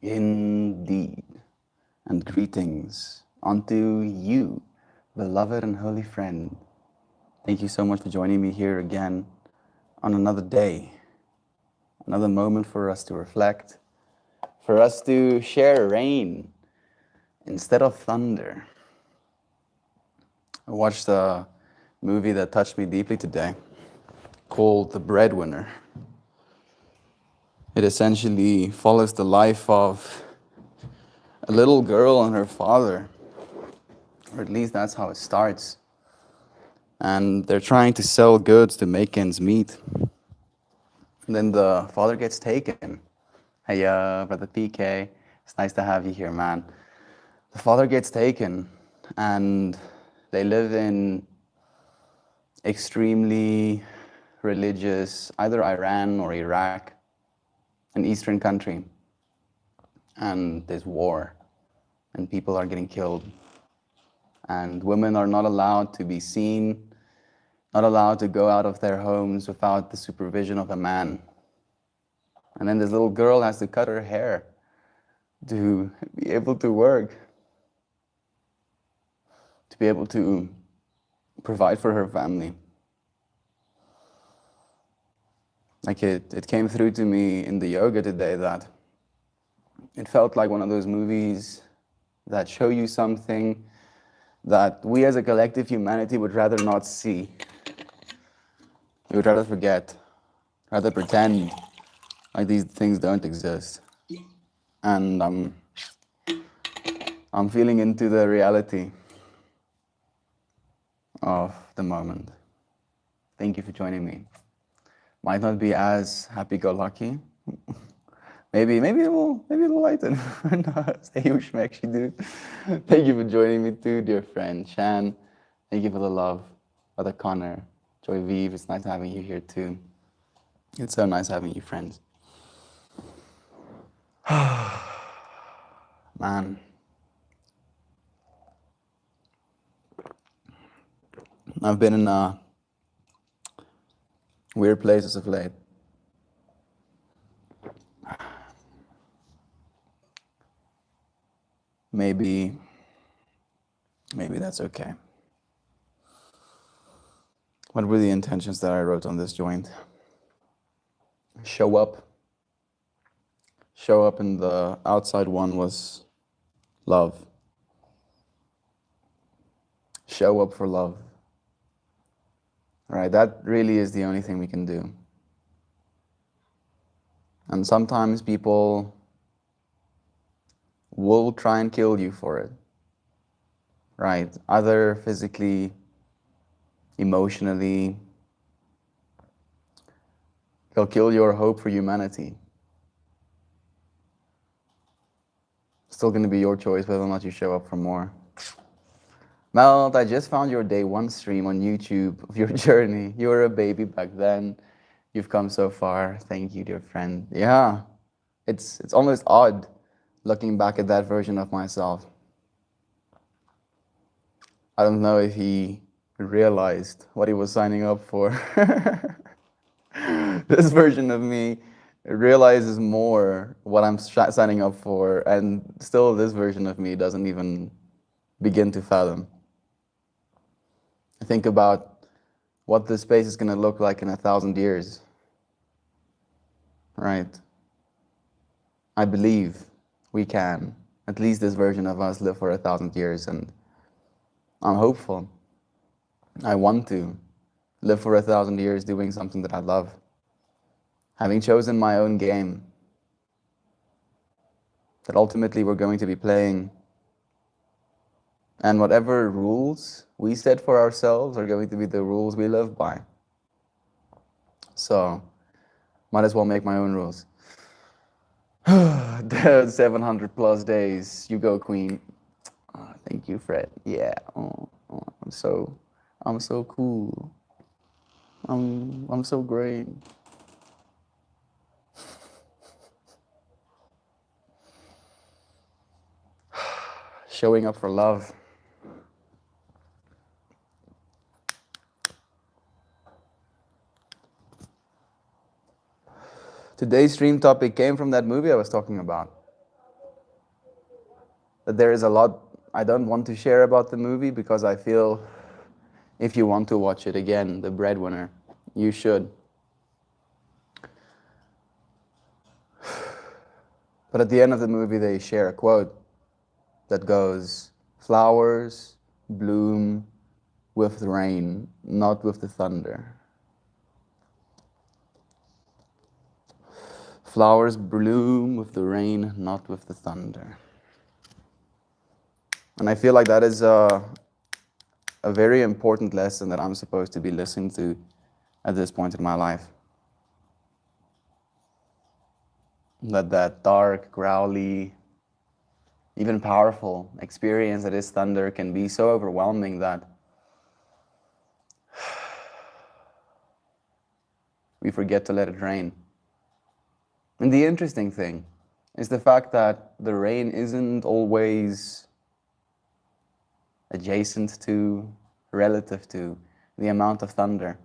Indeed. And greetings unto you, beloved and holy friend. Thank you so much for joining me here again on another day, another moment for us to reflect, for us to share rain instead of thunder. I watched a movie that touched me deeply today called The Breadwinner. It essentially follows the life of a little girl and her father, or at least that's how it starts. And they're trying to sell goods to make ends meet. And then the father gets taken. Hey, brother PK, it's nice to have you here, man. The father gets taken, and they live in extremely religious, either Iran or Iraq, an eastern country. And there's war, and people are getting killed. And women are not allowed to be seen, not allowed to go out of their homes without the supervision of a man. And then this little girl has to cut her hair to be able to work, to be able to provide for her family. Like it came through to me in the yoga today that it felt like one of those movies that show you something that we as a collective humanity would rather not see. We would rather forget, rather pretend like these things don't exist. And I'm feeling into the reality of the moment. Thank you for joining me. Might not be as happy-go-lucky. Maybe it'll lighten. Say you schmeck, dude. Thank you for joining me too, dear friend Shan. Thank you for the love, Brother Connor, Joy Vive. It's nice having you here too. It's so nice having you, friends. Man, I've been in a weird place as of late. Maybe that's okay. What were the intentions that I wrote on this joint? Show up. Show up, and the outside one was love. Show up for love. Right? That really is the only thing we can do. And sometimes people will try and kill you for it. Right? Either physically, emotionally. They'll kill your hope for humanity. Still going to be your choice whether or not you show up for more. Melt, I just found your day one stream on YouTube of your journey. You were a baby back then. You've come so far. Thank you, dear friend. Yeah, it's almost odd looking back at that version of myself. I don't know if he realized what he was signing up for. This version of me realizes more what I'm signing up for, and still this version of me doesn't even begin to fathom. Think about what this space is going to look like in 1,000 years. Right? I believe we can, at least this version of us, live for 1,000 years, and I'm hopeful. I want to live for 1,000 years doing something that I love. Having chosen my own game that ultimately we're going to be playing, and whatever rules we set for ourselves are going to be the rules we live by. So, might as well make my own rules. 700 plus days. You go, Queen. Oh, thank you, Fred. Yeah. I'm so cool. I'm so great. Showing up for love. Today's stream topic came from that movie I was talking about. That there is a lot I don't want to share about the movie because I feel if you want to watch it again, The Breadwinner, you should. But at the end of the movie, they share a quote that goes, "Flowers bloom with the rain, not with the thunder." Flowers bloom with the rain, not with the thunder. And I feel like that is a very important lesson that I'm supposed to be listening to at this point in my life. That dark, growly, even powerful experience that is thunder can be so overwhelming that we forget to let it rain. And the interesting thing is the fact that the rain isn't always adjacent to, relative to the amount of thunder.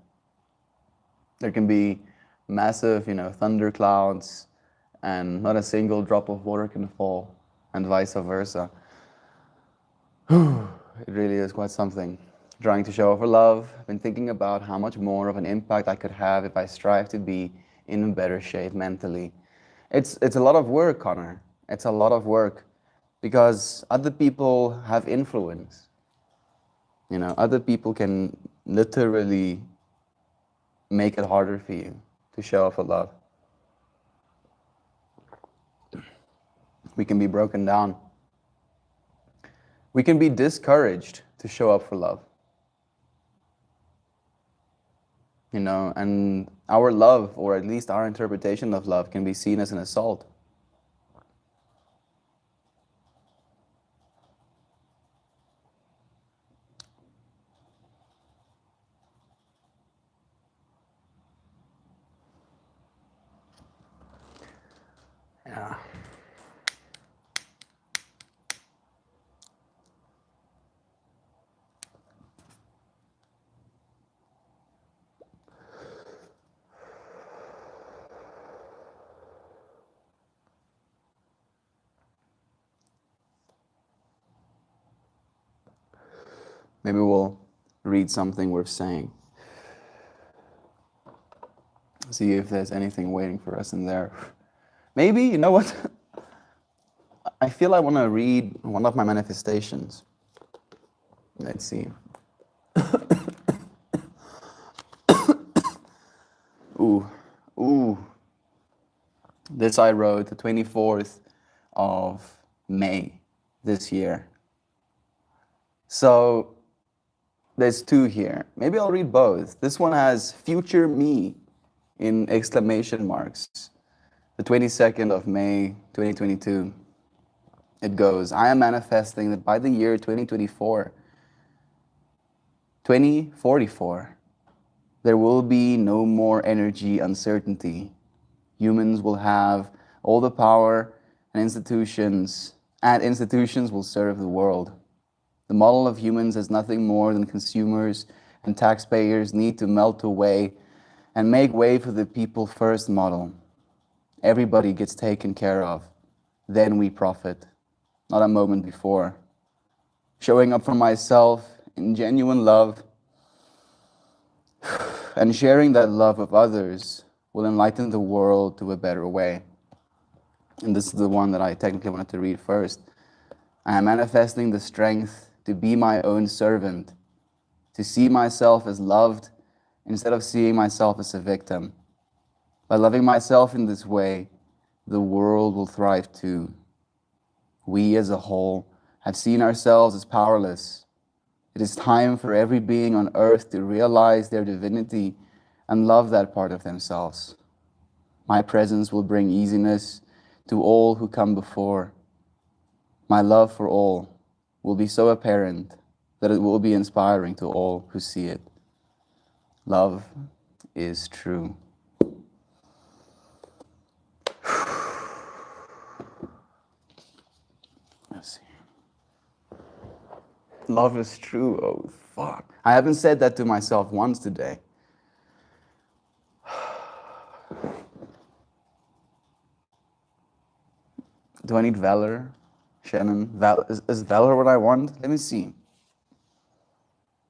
There can be massive, thunder clouds and not a single drop of water can fall, and vice versa. It really is quite something. Trying to show over love, I've been thinking about how much more of an impact I could have if I strive to be in better shape mentally. It's a lot of work, Connor. It's a lot of work because other people have influence. Other people can literally make it harder for you to show up for love. We can be broken down. We can be discouraged to show up for love. And our love, or at least our interpretation of love, can be seen as an assault. Yeah. Maybe we'll read something worth saying. See if there's anything waiting for us in there. Maybe, you know what? I feel I want to read one of my manifestations. Let's see. Ooh. This I wrote the 24th of May this year. So there's two here. Maybe I'll read both. This one has future me in exclamation marks. The 22nd of May, 2022. It goes, I am manifesting that by the year 2044, there will be no more energy uncertainty. Humans will have all the power and institutions will serve the world. The model of humans as nothing more than consumers and taxpayers need to melt away and make way for the people first model. Everybody gets taken care of. Then we profit, not a moment before. Showing up for myself in genuine love and sharing that love with others will enlighten the world to a better way. And this is the one that I technically wanted to read first. I am manifesting the strength to be my own servant, to see myself as loved instead of seeing myself as a victim. By loving myself in this way, the world will thrive too. We as a whole have seen ourselves as powerless. It is time for every being on earth to realize their divinity and love that part of themselves. My presence will bring easiness to all who come before. My love for all will be so apparent that it will be inspiring to all who see it. Love is true. Let's see. Love is true. Oh, fuck. I haven't said that to myself once today. Do I need valor? Shannon, is valor what I want? Let me see.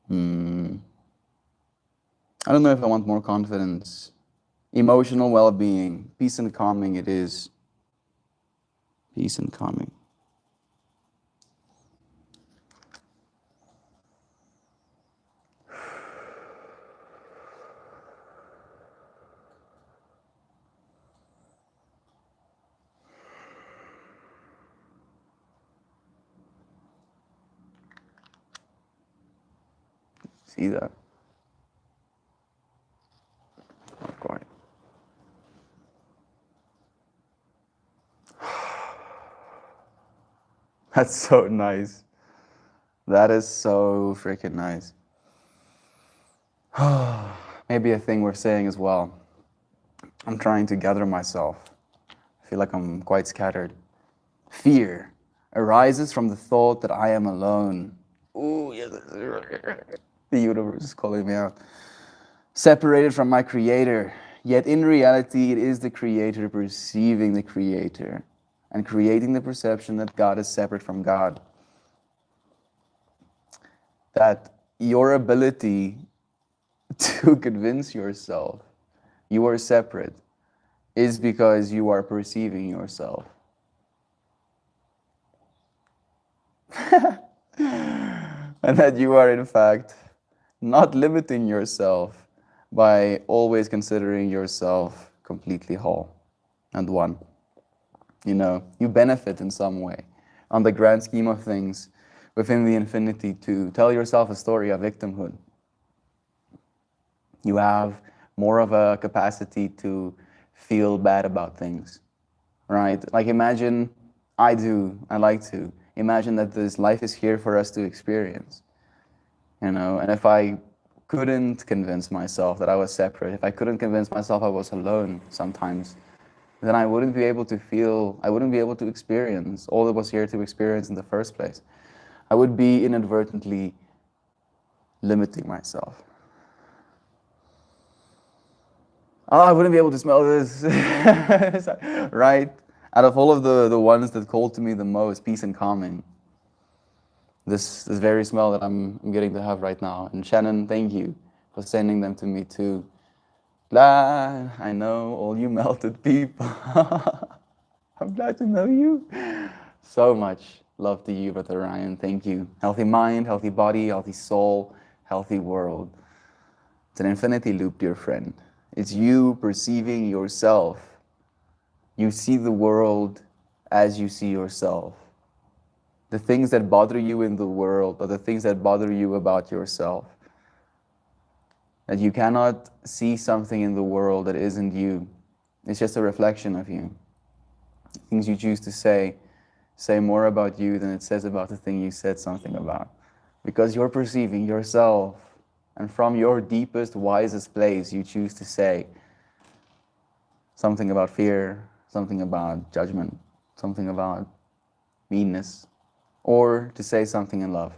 I don't know if I want more confidence. Emotional well-being, peace and calming it is. Peace and calming. See that? Not quite. That's so nice. That is so freaking nice. Maybe a thing we're saying as well. I'm trying to gather myself. I feel like I'm quite scattered. Fear arises from the thought that I am alone. Ooh, yes. The universe is calling me out. Separated from my creator. Yet in reality, it is the creator perceiving the creator and creating the perception that God is separate from God. That your ability to convince yourself you are separate is because you are perceiving yourself. And that you are in fact not limiting yourself by always considering yourself completely whole and one. You know, you benefit in some way on the grand scheme of things within the infinity to tell yourself a story of victimhood. You have more of a capacity to feel bad about things, right? Like imagine, I like to imagine that this life is here for us to experience, you know, and if I couldn't convince myself that I was separate, if I couldn't convince myself I was alone sometimes, then I wouldn't be able to feel, I wouldn't be able to experience all that was here to experience in the first place. I would be inadvertently limiting myself. Oh, I wouldn't be able to smell this, right? Out of all of the ones that called to me the most, peace and calming, this very smell that I'm getting to have right now. And Shannon, thank you for sending them to me too. Glad I know all you melted people. I'm glad to know you. So much love to you, Brother Ryan. Thank you. Healthy mind, healthy body, healthy soul, healthy world. It's an infinity loop, dear friend. It's you perceiving yourself. You see the world as you see yourself. The things that bother you in the world are the things that bother you about yourself. That you cannot see something in the world that isn't you. It's just a reflection of you. Things you choose to say more about you than it says about the thing you said something about. Because you're perceiving yourself, and from your deepest, wisest place, you choose to say something about fear, something about judgment, something about meanness, or to say something in love.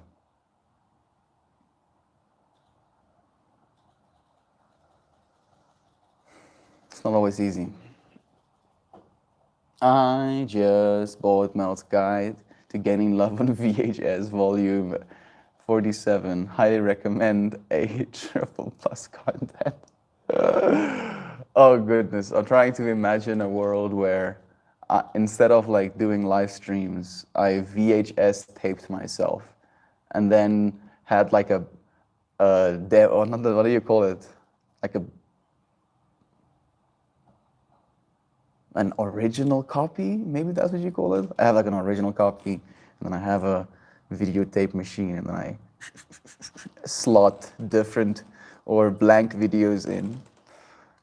It's not always easy. I just bought Mel's Guide to Gaining Love on VHS Volume 47. Highly recommend a triple plus content. Oh goodness, I'm trying to imagine a world where instead of like doing live streams, I VHS taped myself and then had like what do you call it? Like an original copy, maybe that's what you call it. I have like an original copy, and then I have a videotape machine, and then I slot different or blank videos in,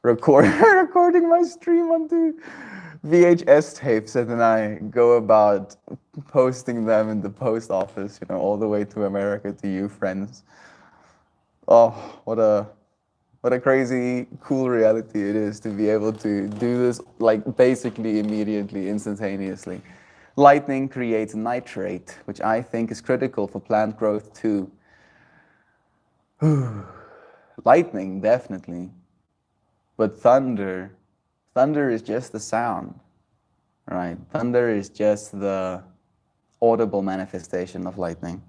recording my stream onto VHS tapes, and then I go about posting them in the post office, you know, all the way to America to you friends. Oh, what a crazy, cool reality it is to be able to do this, like, basically immediately, instantaneously. Lightning creates nitrate, which I think is critical for plant growth too. Lightning, definitely. But thunder is just the sound. right? Thunder is just the audible manifestation of lightning.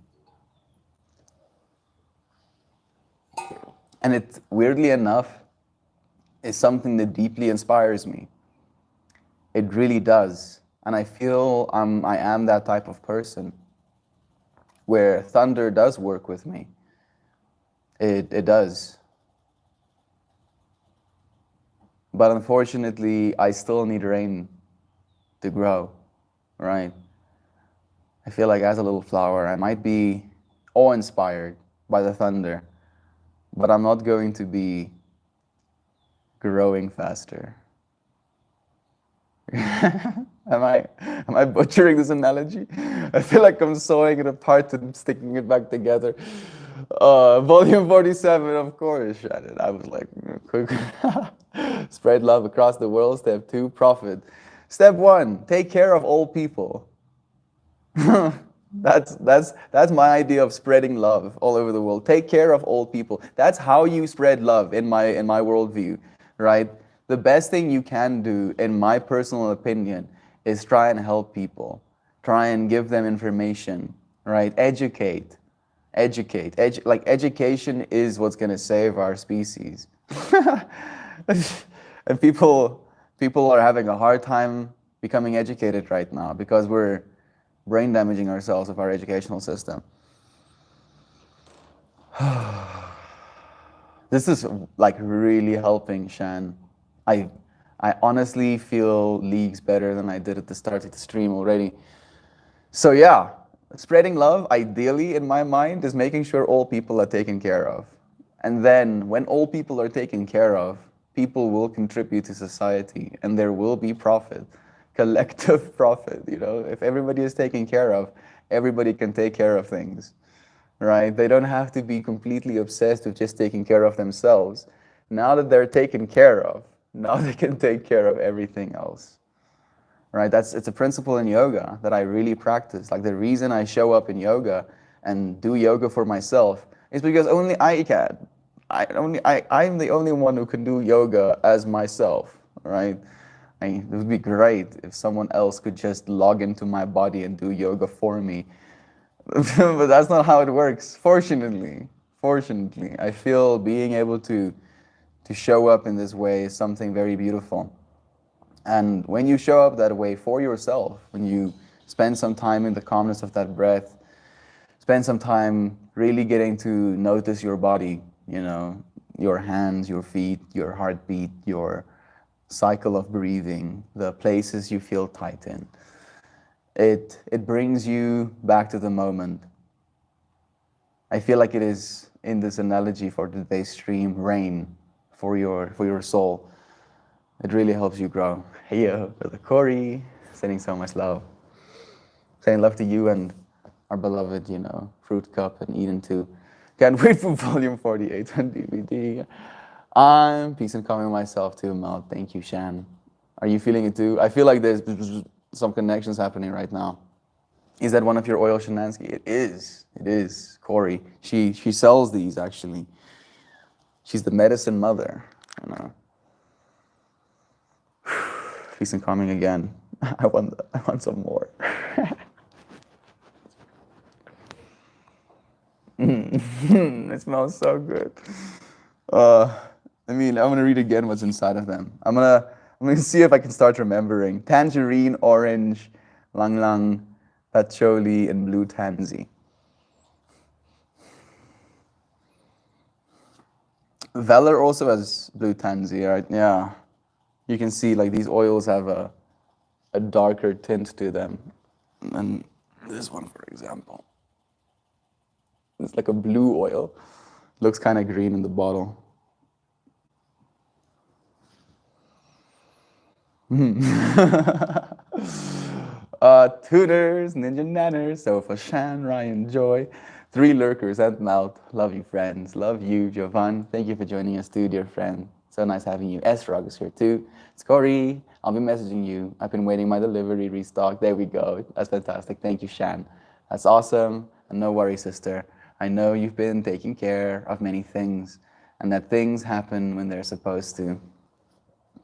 And it, weirdly enough, is something that deeply inspires me. It really does. And I feel I am that type of person where thunder does work with me. It does. But unfortunately, I still need rain to grow, right? I feel like as a little flower, I might be awe-inspired by the thunder, but I'm not going to be growing faster. Am I butchering this analogy? I feel like I'm sewing it apart and sticking it back together. Volume 47, of course, Shannon. I was like, quick. Spread love across the world. Step 2, profit. Step 1, take care of all people. That's my idea of spreading love all over the world. Take care of all people. That's how you spread love in my worldview, right? The best thing you can do, in my personal opinion, is try and help people. Try and give them information, right? Educate. Like education is what's going to save our species. And people are having a hard time becoming educated right now because we're brain damaging ourselves with our educational system. This is like really helping, Shan. I honestly feel leagues better than I did at the start of the stream already. So yeah, spreading love, ideally in my mind, is making sure all people are taken care of. And then when all people are taken care of, people will contribute to society and there will be profit, collective profit, you know? If everybody is taken care of, everybody can take care of things, right? They don't have to be completely obsessed with just taking care of themselves. Now that they're taken care of, now they can take care of everything else, right? It's a principle in yoga that I really practice. Like the reason I show up in yoga and do yoga for myself is because only I can. I'm the only one who can do yoga as myself, right? It would be great if someone else could just log into my body and do yoga for me. But that's not how it works, fortunately. Fortunately, I feel being able to show up in this way is something very beautiful. And when you show up that way for yourself, when you spend some time in the calmness of that breath, spend some time really getting to notice your body, you know, your hands, your feet, your heartbeat, your cycle of breathing, the places you feel tight in. It brings you back to the moment. I feel like it is, in this analogy for today's stream, rain for your soul. It really helps you grow. Hey, brother Corey, sending so much love. Saying love to you and our beloved, you know, Fruit Cup and Eden too. Can't wait for volume 48 on DVD. I'm peace and calming myself too, Mel. Thank you, Shan. Are you feeling it too? I feel like there's some connections happening right now. Is that one of your oil Shanansky? It is. It is. Corey. She sells these actually. She's the medicine mother. You know. Peace and calming again. I want some more. It smells so good. I'm gonna read again what's inside of them. I'm gonna see if I can start remembering. Tangerine, orange, lang lang, patchouli, and blue tansy. Valor also has blue tansy, right? Yeah. You can see like these oils have a darker tint to them. And this one, for example. It's like a blue oil. Looks kind of green in the bottle. Tutors, Ninja Nanners, Sofa Shan, Ryan Joy, 3 lurkers and Mouth. Love you, friends. Love you, Jovan. Thank you for joining us too, dear friend. So nice having you. S-Rog is here too. It's Corey. I'll be messaging you. I've been waiting my delivery restock. There we go. That's fantastic. Thank you, Shan. That's awesome. And no worries, sister. I know you've been taking care of many things and that things happen when they're supposed to.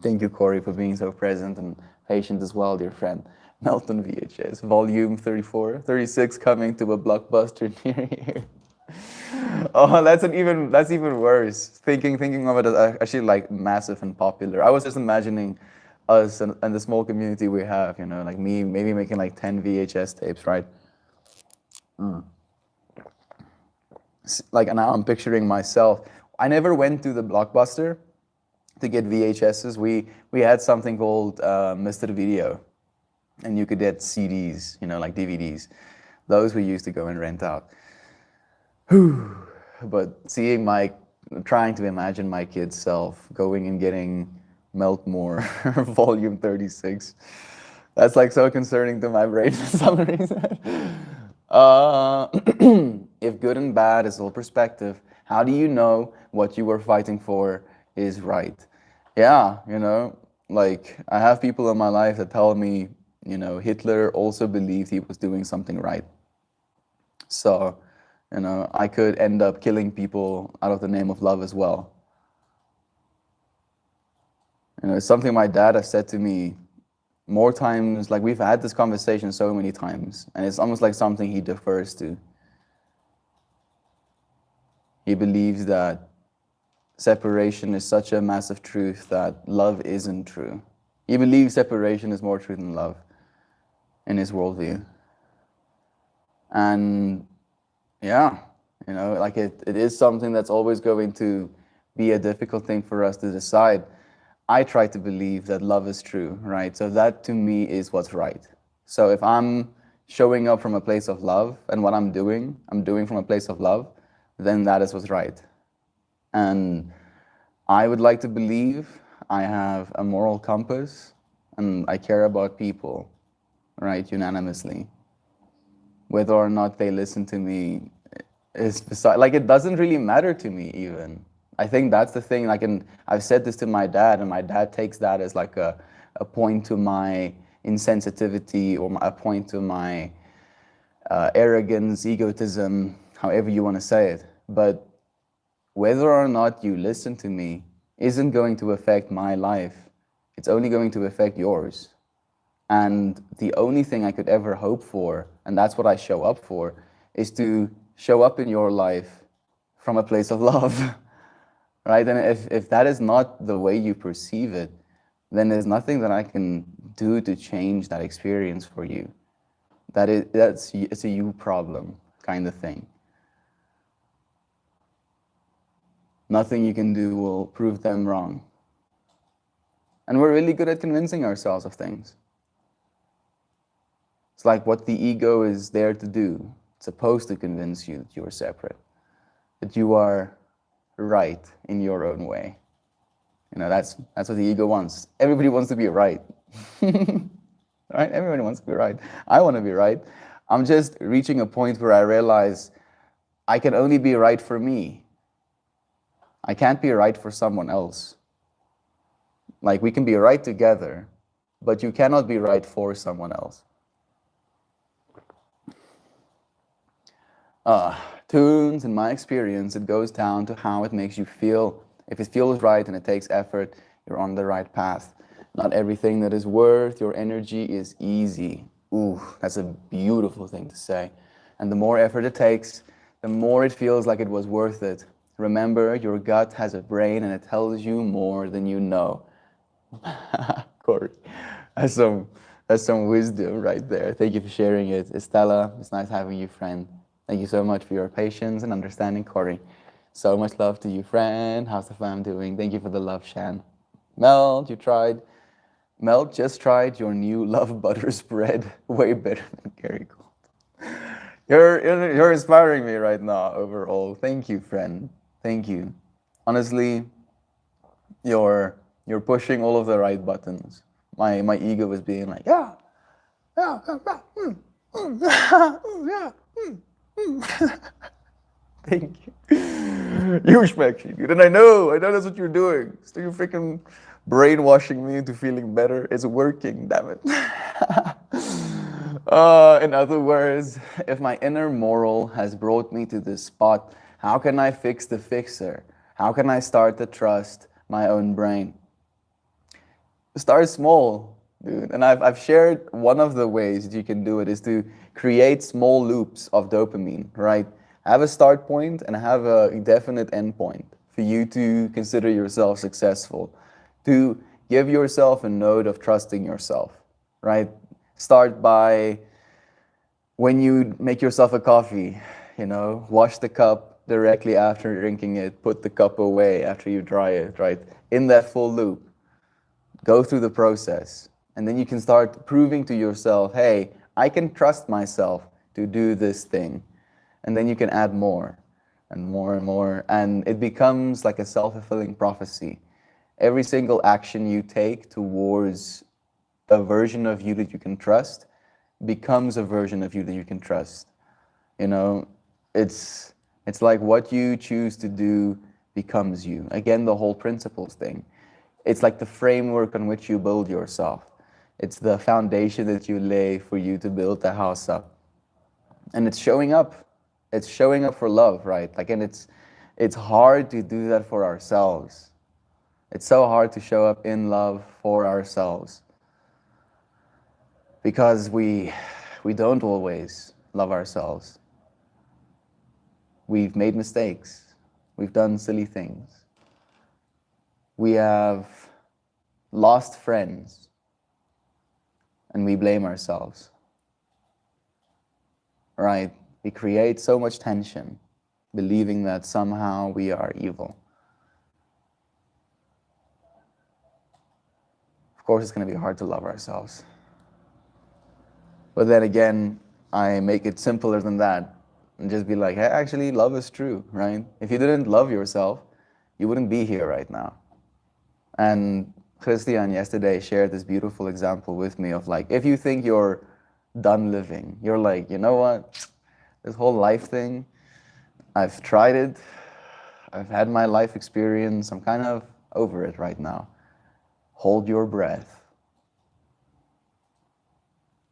Thank you, Corey, for being so present and patient as well, dear friend. Melton VHS, volume 34, 36, coming to a blockbuster near here. Oh, that's even worse. Thinking of it as actually like massive and popular. I was just imagining us and the small community we have, like me maybe making like 10 VHS tapes, right? Like now I'm picturing myself. I never went to the Blockbuster to get VHSs. We had something called Mr. Video, and you could get CDs, like DVDs. Those we used to go and rent out. But trying to imagine my kid's self going and getting Meltmore Volume 36. That's like so concerning to my brain for some reason. Uh, if good and bad is all perspective, how do you know what you were fighting for is right? Yeah, like I have people in my life that tell me, Hitler also believed he was doing something right. So, I could end up killing people out of the name of love as well. It's something my dad has said to me more times. Like we've had this conversation so many times, and it's almost like something he defers to. He believes that separation is such a massive truth that love isn't true. He believes separation is more true than love in his worldview. And yeah, like it is something that's always going to be a difficult thing for us to decide. I try to believe that love is true, right? So that to me is what's right. So if I'm showing up from a place of love and what I'm doing from a place of love, then that is what's right. And I would like to believe I have a moral compass and I care about people, right, unanimously. Whether or not they listen to me is beside, like it doesn't really matter to me even. I think that's the thing. I've said this to my dad, and my dad takes that as like a point to my insensitivity or a point to my arrogance, egotism, however you want to say it. But whether or not you listen to me isn't going to affect my life. It's only going to affect yours. And the only thing I could ever hope for, and that's what I show up for, is to show up in your life from a place of love. Right? And if that is not the way you perceive it, then there's nothing that I can do to change that experience for you. It's a you problem kind of thing. Nothing you can do will prove them wrong. And we're really good at convincing ourselves of things. It's like what the ego is there to do. It's supposed to convince you that you are separate, that you are right in your own way. That's what the ego wants. Everybody wants to be right. Right? Everybody wants to be right. I want to be right. I'm just reaching a point where I realize I can only be right for me. I can't be right for someone else. Like we can be right together, but you cannot be right for someone else. Tunes, in my experience, it goes down to how it makes you feel. If it feels right and it takes effort, you're on the right path. Not everything that is worth your energy is easy. Ooh, that's a beautiful thing to say. And the more effort it takes, the more it feels like it was worth it. Remember, your gut has a brain and it tells you more than you know. Corey, that's some wisdom right there. Thank you for sharing it. Estella, it's nice having you, friend. Thank you so much for your patience and understanding, Corey. So much love to you, friend. How's the fam doing? Thank you for the love, Shan. Mel, just tried your new love butter spread. Way better than Gary Gold. You're inspiring me right now overall. Thank you, friend. Thank you. Honestly, you're pushing all of the right buttons. My ego is being like, yeah. Thank you. Huge actually, dude. And I know that's what you're doing. So you're freaking brainwashing me into feeling better. It's working, damn it. In other words, if my inner moral has brought me to this spot, how can I fix the fixer? How can I start to trust my own brain? Start small, dude. And I've shared one of the ways that you can do it is to create small loops of dopamine, right? Have a start point and have a definite end point for you to consider yourself successful, to give yourself a note of trusting yourself, right? Start by when you make yourself a coffee, wash the cup directly after drinking it, put the cup away after you dry it, right? In that full loop, go through the process. And then you can start proving to yourself, hey, I can trust myself to do this thing. And then you can add more and more and more. And it becomes like a self-fulfilling prophecy. Every single action you take towards a version of you that you can trust becomes a version of you that you can trust. It's like what you choose to do becomes you. Again, the whole principles thing. It's like the framework on which you build yourself. It's the foundation that you lay for you to build the house up. And it's showing up. It's showing up for love, right? And it's hard to do that for ourselves. It's so hard to show up in love for ourselves. Because we don't always love ourselves. We've made mistakes. We've done silly things. We have lost friends, and we blame ourselves, right? We create so much tension, believing that somehow we are evil. Of course, it's going to be hard to love ourselves. But then again, I make it simpler than that and just be like, hey, actually, love is true, right? If you didn't love yourself, you wouldn't be here right now. And Christian yesterday shared this beautiful example with me of if you think you're done living, you're like, you know what? This whole life thing, I've tried it. I've had my life experience. I'm kind of over it right now. Hold your breath.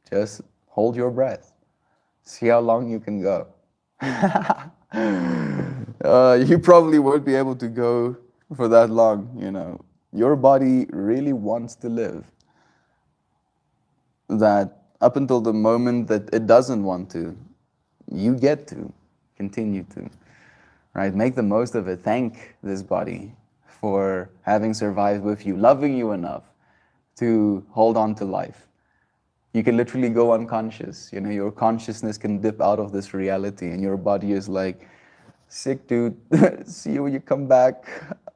Just hold your breath. See how long you can go. You probably won't be able to go for that long, Your body really wants to live. That up until the moment that it doesn't want to, you get to continue to, right? Make the most of it. Thank this body for having survived with you, loving you enough to hold on to life. You can literally go unconscious. Your consciousness can dip out of this reality and your body is like, sick dude, see you when you come back.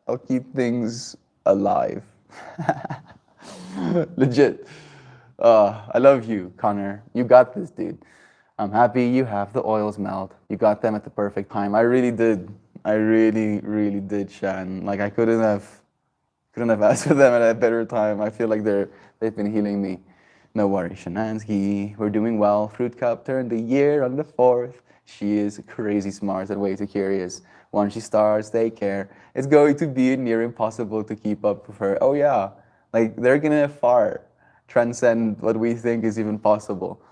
I'll keep things alive. Legit. I love you, Connor. You got this, dude. I'm happy you have the oils melt. You got them at the perfect time. I really did. I really, really did, Shan. I couldn't have asked for them at a better time. I feel like they've been healing me. No worries, Shanansky. We're doing well. Fruit Cup turned a year on the 4th. She is crazy smart and way too curious. Once she starts daycare, it's going to be near impossible to keep up with her. Oh yeah, they're gonna far transcend what we think is even possible.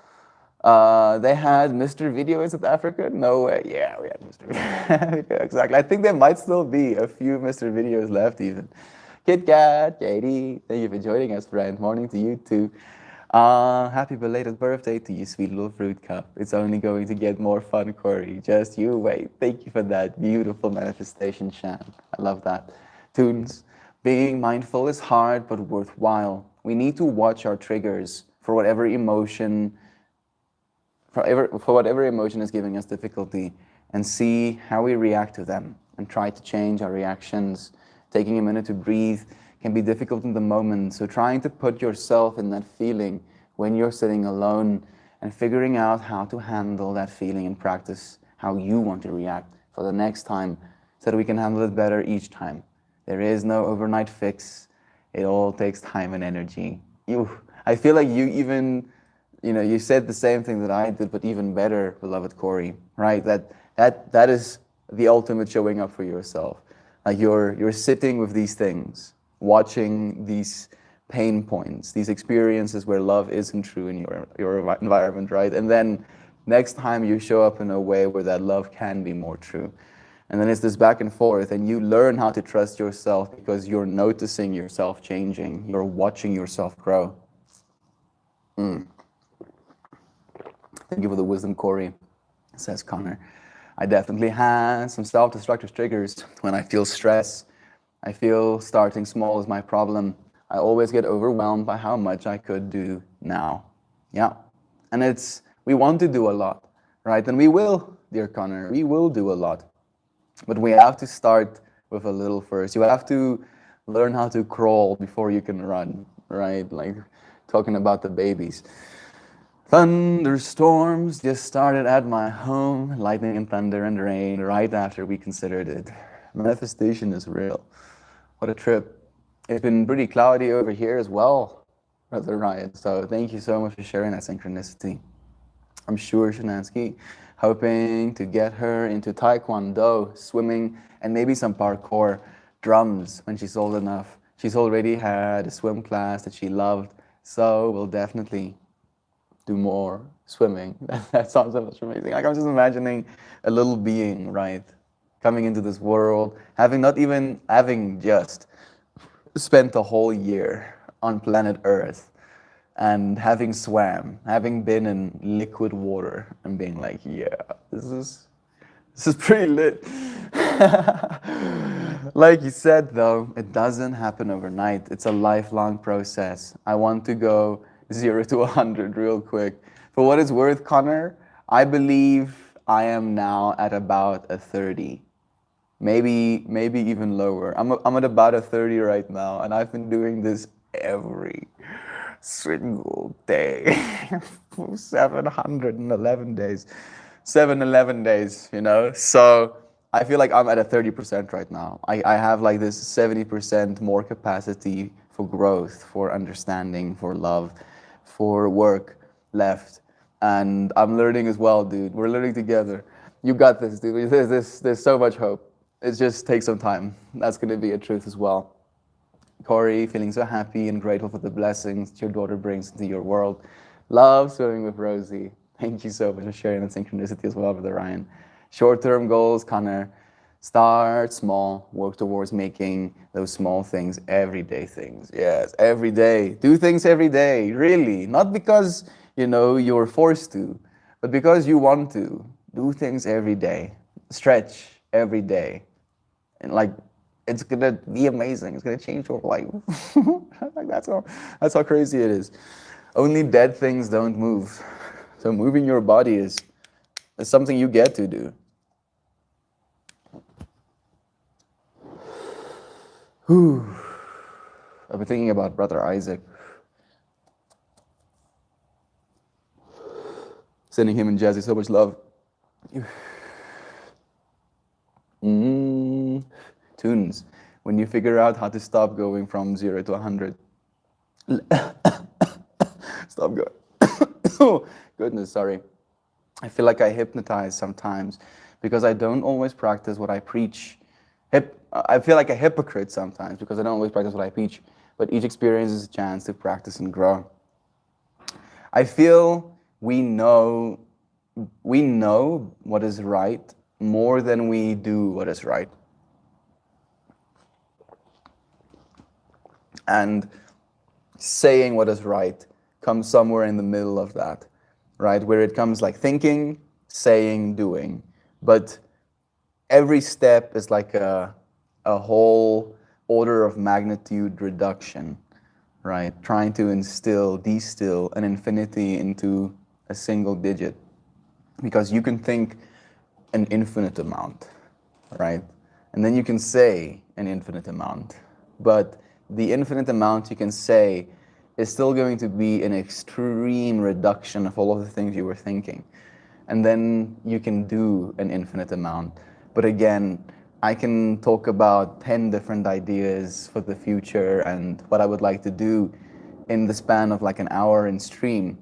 They had Mr. Video in South Africa? No way. Yeah, we had Mr. Video. Exactly. I think there might still be a few Mr. Videos left even. Kit Kat, Katie, thank you for joining us, friend. Morning to you too. Happy belated birthday to you, sweet little Fruit Cup. It's only going to get more fun, Corey. Just you wait. Thank you for that beautiful manifestation, Shan. I love that. Tunes. Being mindful is hard, but worthwhile. We need to watch our triggers for whatever emotion is giving us difficulty and see how we react to them and try to change our reactions. Taking a minute to breathe can be difficult in the moment, so trying to put yourself in that feeling when you're sitting alone and figuring out how to handle that feeling and practice how you want to react for the next time so that we can handle it better each time. There is no overnight fix. It all takes time and energy. I feel like you even, you said the same thing that I did, but even better, beloved Corey, right? That is the ultimate showing up for yourself. You're sitting with these things, watching these pain points, these experiences where love isn't true in your environment, right? And then next time you show up in a way where that love can be more true. And then it's this back and forth, and you learn how to trust yourself because you're noticing yourself changing. You're watching yourself grow. Thank you for the wisdom, Corey, says Connor. I definitely had some self-destructive triggers when I feel stress. I feel starting small is my problem. I always get overwhelmed by how much I could do now. Yeah. And we want to do a lot, right? And we will, dear Connor, we will do a lot. But we have to start with a little first. You have to learn how to crawl before you can run, right? Like talking about the babies. Thunderstorms just started at my home, lightning and thunder and rain right after we considered it. Manifestation is real. What a trip. It's been pretty cloudy over here as well, Brother Ryan. So thank you so much for sharing that synchronicity. I'm sure Shanansky, hoping to get her into taekwondo, swimming, and maybe some parkour, drums when she's old enough. She's already had a swim class that she loved, so we'll definitely do more swimming. That sounds so much amazing. Like I'm just imagining a little being, right, coming into this world, having just spent the whole year on planet Earth and having swam, having been in liquid water and being like, yeah, this is pretty lit. Like you said, though, it doesn't happen overnight. It's a lifelong process. I want to go 0 to 100 real quick. For what it's worth, Connor, I believe I am now at about a 30. Maybe even lower. I'm at about a 30 right now, and I've been doing this every single day for 711 days. 711 days, you know? So I feel like I'm at a 30% right now. I have like this 70% more capacity for growth, for understanding, for love, for work left. And I'm learning as well, dude. We're learning together. You got this, dude. There's so much hope. It just takes some time. That's going to be a truth as well. Corey, feeling so happy and grateful for the blessings your daughter brings into your world. Love swimming with Rosie. Thank you so much for sharing that synchronicity as well, Brother Ryan. Short-term goals, Connor. Start small. Work towards making those small things everyday things. Yes, every day. Do things every day, really. Not because, you're forced to, but because you want to. Do things every day. Stretch every day. And it's gonna be amazing. It's gonna change your life. That's how crazy it is. Only dead things don't move. So moving your body is something you get to do. Whew. I've been thinking about Brother Isaac. Sending him and Jazzy so much love. Tunes. When you figure out how to stop going from 0 to 100. Stop going. Oh, goodness, sorry. I feel like I hypnotize sometimes because I don't always practice what I preach. I feel like a hypocrite sometimes because I don't always practice what I preach, but each experience is a chance to practice and grow. I feel we know what is right more than we do what is right. And saying what is right comes somewhere in the middle of that, right? Where it comes like thinking, saying, doing. But every step is like a whole order of magnitude reduction, right? Trying to distill an infinity into a single digit. Because you can think an infinite amount, right? And then you can say an infinite amount. But the infinite amount you can say is still going to be an extreme reduction of all of the things you were thinking. And then you can do an infinite amount. But again, I can talk about 10 different ideas for the future and what I would like to do in the span of like an hour in stream.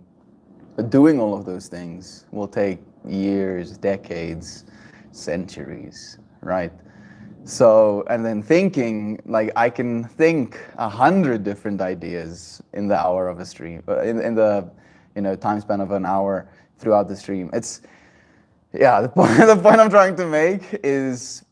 But doing all of those things will take years, decades, centuries, right? So, and then thinking, like I can think 100 different ideas in the hour of a stream, in the time span of an hour throughout the stream. The point I'm trying to make is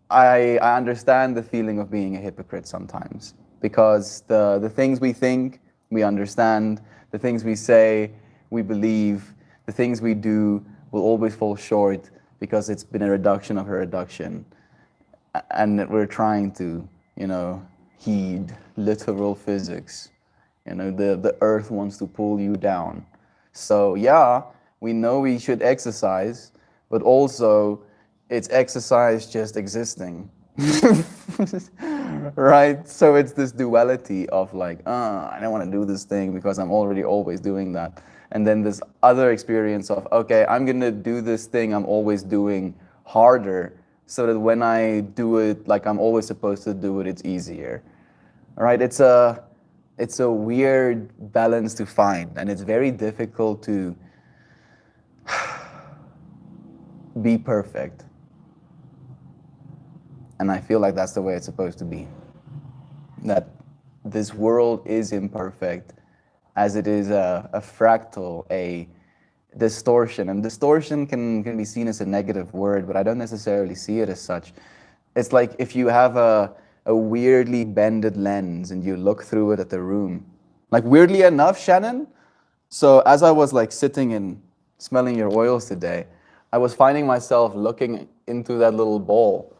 I understand the feeling of being a hypocrite sometimes, because the things we think, we understand, the things we say, we believe, the things we do will always fall short because it's been a reduction of a reduction. And we're trying to, heed literal physics. The earth wants to pull you down. So yeah, we know we should exercise, but also it's exercise just existing. Right? So it's this duality of like, I don't want to do this thing because I'm already always doing that. And then this other experience of, okay, I'm going to do this thing I'm always doing harder so that when I do it like I'm always supposed to do it, it's easier. All right? It's a weird balance to find, and it's very difficult to be perfect. And I feel like that's the way it's supposed to be. That this world is imperfect, as it is a fractal, a distortion. And distortion can be seen as a negative word, but I don't necessarily see it as such. It's like if you have a weirdly bended lens and you look through it at the room. Like, weirdly enough, Shannon, so as I was like sitting and smelling your oils today, I was finding myself looking into that little bowl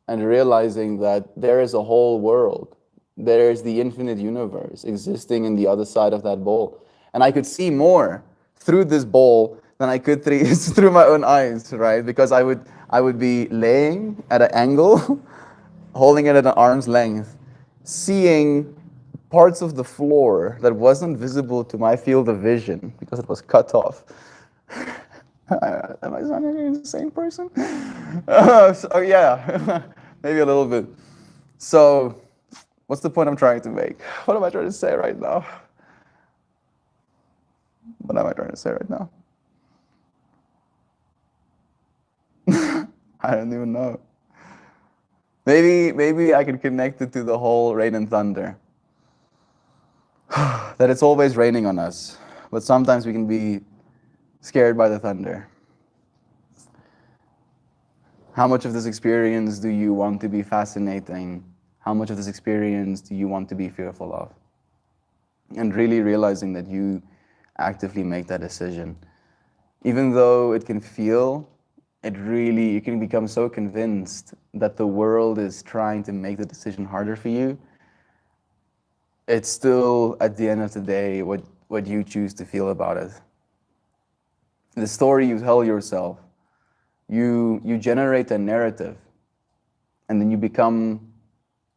and realizing that there is a whole world. There is the infinite universe existing in the other side of that bowl. And I could see more through this bowl than I could through my own eyes, right? Because I would be laying at an angle, holding it at an arm's length, seeing parts of the floor that wasn't visible to my field of vision because it was cut off. Am I sounding like the same person? So yeah, maybe a little bit. So, what's the point I'm trying to make? What am I trying to say right now? What am I trying to say right now? I don't even know. Maybe I could connect it to the whole rain and thunder. That it's always raining on us, but sometimes we can be scared by the thunder. How much of this experience do you want to be fascinating? How much of this experience do you want to be fearful of? And really realizing that you actively make that decision. Even though it can feel, you can become so convinced that the world is trying to make the decision harder for you. It's still, at the end of the day, what you choose to feel about it. The story you tell yourself, you generate a narrative, and then you become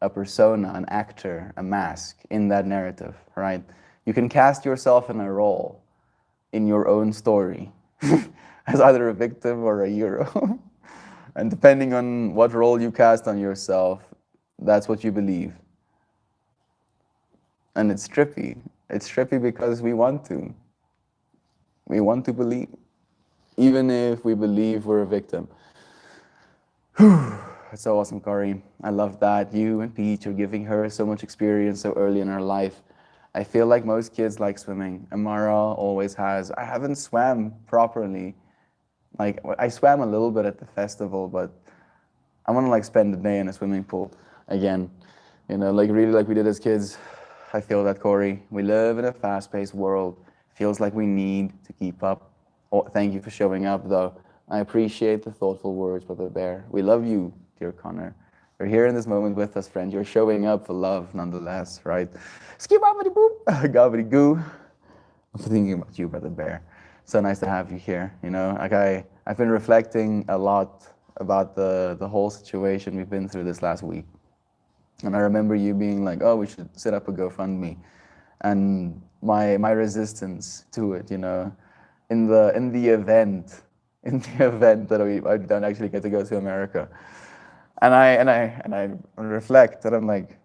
a persona, an actor, a mask in that narrative, right? You can cast yourself in a role in your own story as either a victim or a hero. And depending on what role you cast on yourself, that's what you believe. And it's trippy. It's trippy because we want to. We want to believe, even if we believe we're a victim. It's so awesome, Corey. I love that. You and Peach are giving her so much experience so early in her life. I feel like most kids like swimming. Amara always has. I haven't swam properly. Like, I swam a little bit at the festival, but I want to like spend the day in a swimming pool again. Like really like we did as kids. I feel that, Corey. We live in a fast-paced world. Feels like we need to keep up. Oh, thank you for showing up, though. I appreciate the thoughtful words, Brother Bear. We love you, dear Connor. You're here in this moment with us, friend. You're showing up for love, nonetheless, right? Skip-boppity boop, gobbity goo. I'm thinking about you, Brother Bear. So nice to have you here. Like I've been reflecting a lot about the whole situation we've been through this last week. And I remember you being like, oh, we should set up a GoFundMe. And my resistance to it, in the event that I don't actually get to go to America. And I reflect that I'm like,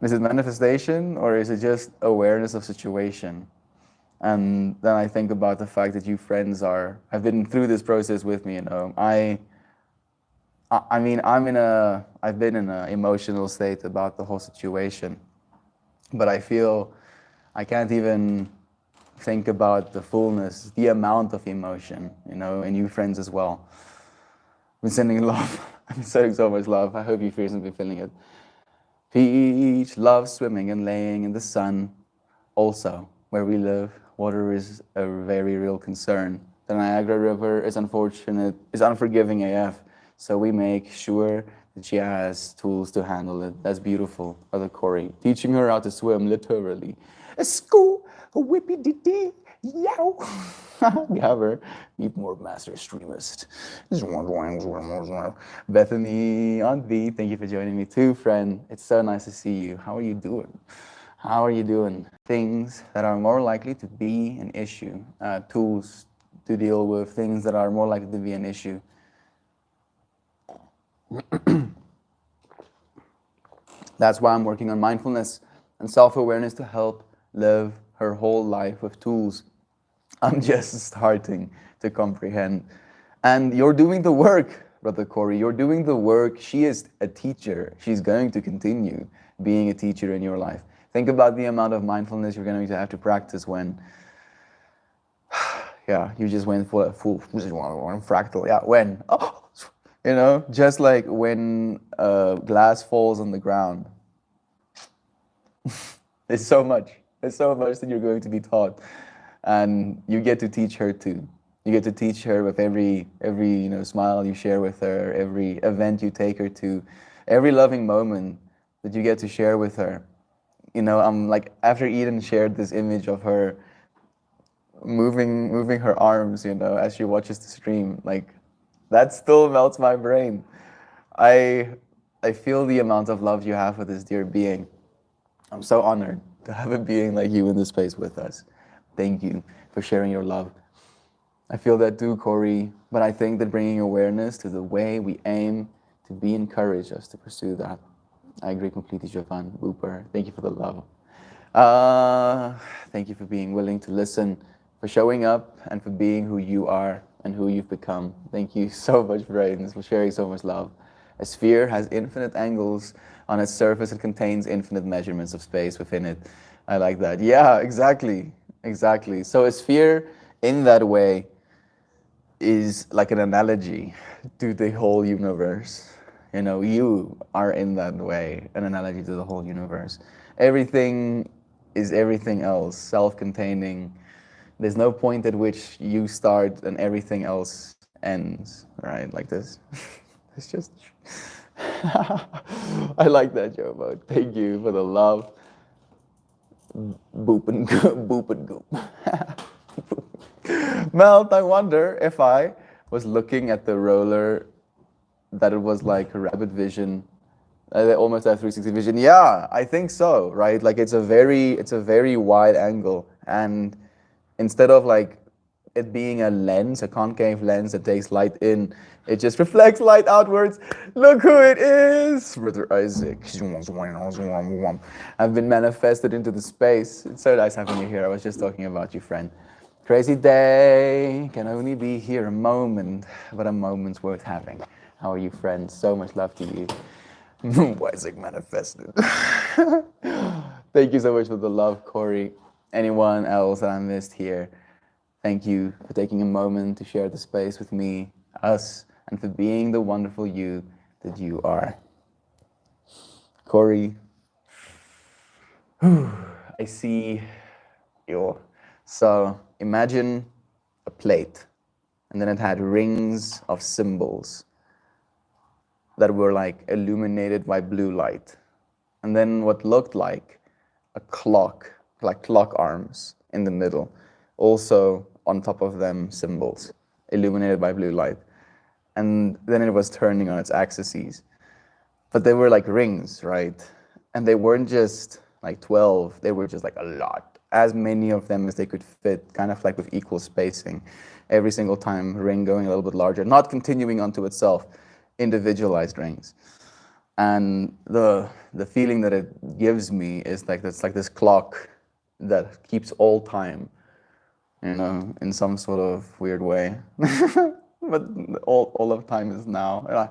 is it manifestation or is it just awareness of situation? And then I think about the fact that you friends have been through this process with me, I've been in an emotional state about the whole situation, but I feel I can't even think about the fullness, the amount of emotion, and you friends as well. been sending love. I've been sending so much love. I hope you recently feeling it. Peach loves swimming and laying in the sun. Also, where we live, water is a very real concern. The Niagara River is unforgiving AF. So we make sure that she has tools to handle it. That's beautiful, Brother Corey. Teaching her how to swim, literally. A school, a whippy dee dee, yow. Gabber, need more master extremist. Bethany, Aunt V, thank you for joining me too, friend. It's so nice to see you. How are you doing? How are you doing? Things that are more likely to be an issue, tools to deal with things that are more likely to be an issue. That's why I'm working on mindfulness and self-awareness to help live her whole life with tools. I'm just starting to comprehend. And you're doing the work, Brother Corey. You're doing the work. She is a teacher. She's going to continue being a teacher in your life. Think about the amount of mindfulness you're going to have to practice when, yeah, you just went for a full fractal. Yeah, when, you know, just like when glass falls on the ground. There's so much. There's so much that you're going to be taught. And you get to teach her too. You get to teach her with every smile you share with her, every event you take her to, every loving moment that you get to share with her. You know, I'm like, after Eden shared this image of her moving her arms, you know, as she watches the stream, like, that still melts my brain. I feel the amount of love you have for this dear being. I'm so honored to have a being like you in this space with us. Thank you for sharing your love. I feel that too, Corey, but I think that bringing awareness to the way we aim to be encouraged us to pursue that. I agree completely, Jovan Booper. Thank you for the love. Thank you for being willing to listen, for showing up, and for being who you are and who you've become. Thank you so much, Braden, for sharing so much love. A sphere has infinite angles on its surface. It contains infinite measurements of space within it. I like that. Yeah, exactly. Exactly. So a sphere in that way is like an analogy to the whole universe. You know, you are in that way an analogy to the whole universe. Everything is everything else, self-containing. There's no point at which you start and everything else ends, right? Like this. It's just... I like that, Joe Mo. Thank you for the love. Boop and goop, boop and goop. Melt, I wonder if I was looking at the roller that it was like a rabbit vision, almost a 360 vision. Yeah, I think so, right? Like it's a very wide angle, and instead of like it being a lens, a concave lens that takes light in, it just reflects light outwards. Look who it is, Brother Isaac. I've been manifested into the space. It's so nice having you here. I was just talking about you, friend. Crazy day, can only be here a moment, but a moment's worth having. How are you, friend? So much love to you. Isaac manifested. Thank you so much for the love, Corey. Anyone else that I missed here? Thank you for taking a moment to share the space with me, us, and for being the wonderful you that you are. Corey, I see you. So imagine a plate, and then it had rings of symbols that were like illuminated by blue light. And then what looked like a clock, like clock arms in the middle. Also on top of them, symbols illuminated by blue light. And then it was turning on its axes. But they were like rings, right? And they weren't just like 12, they were just like a lot. As many of them as they could fit, kind of like with equal spacing. Every single time, ring going a little bit larger, not continuing onto itself, individualized rings. And the feeling that it gives me is like it's like this clock that keeps all time, you know, in some sort of weird way. But all of time is now.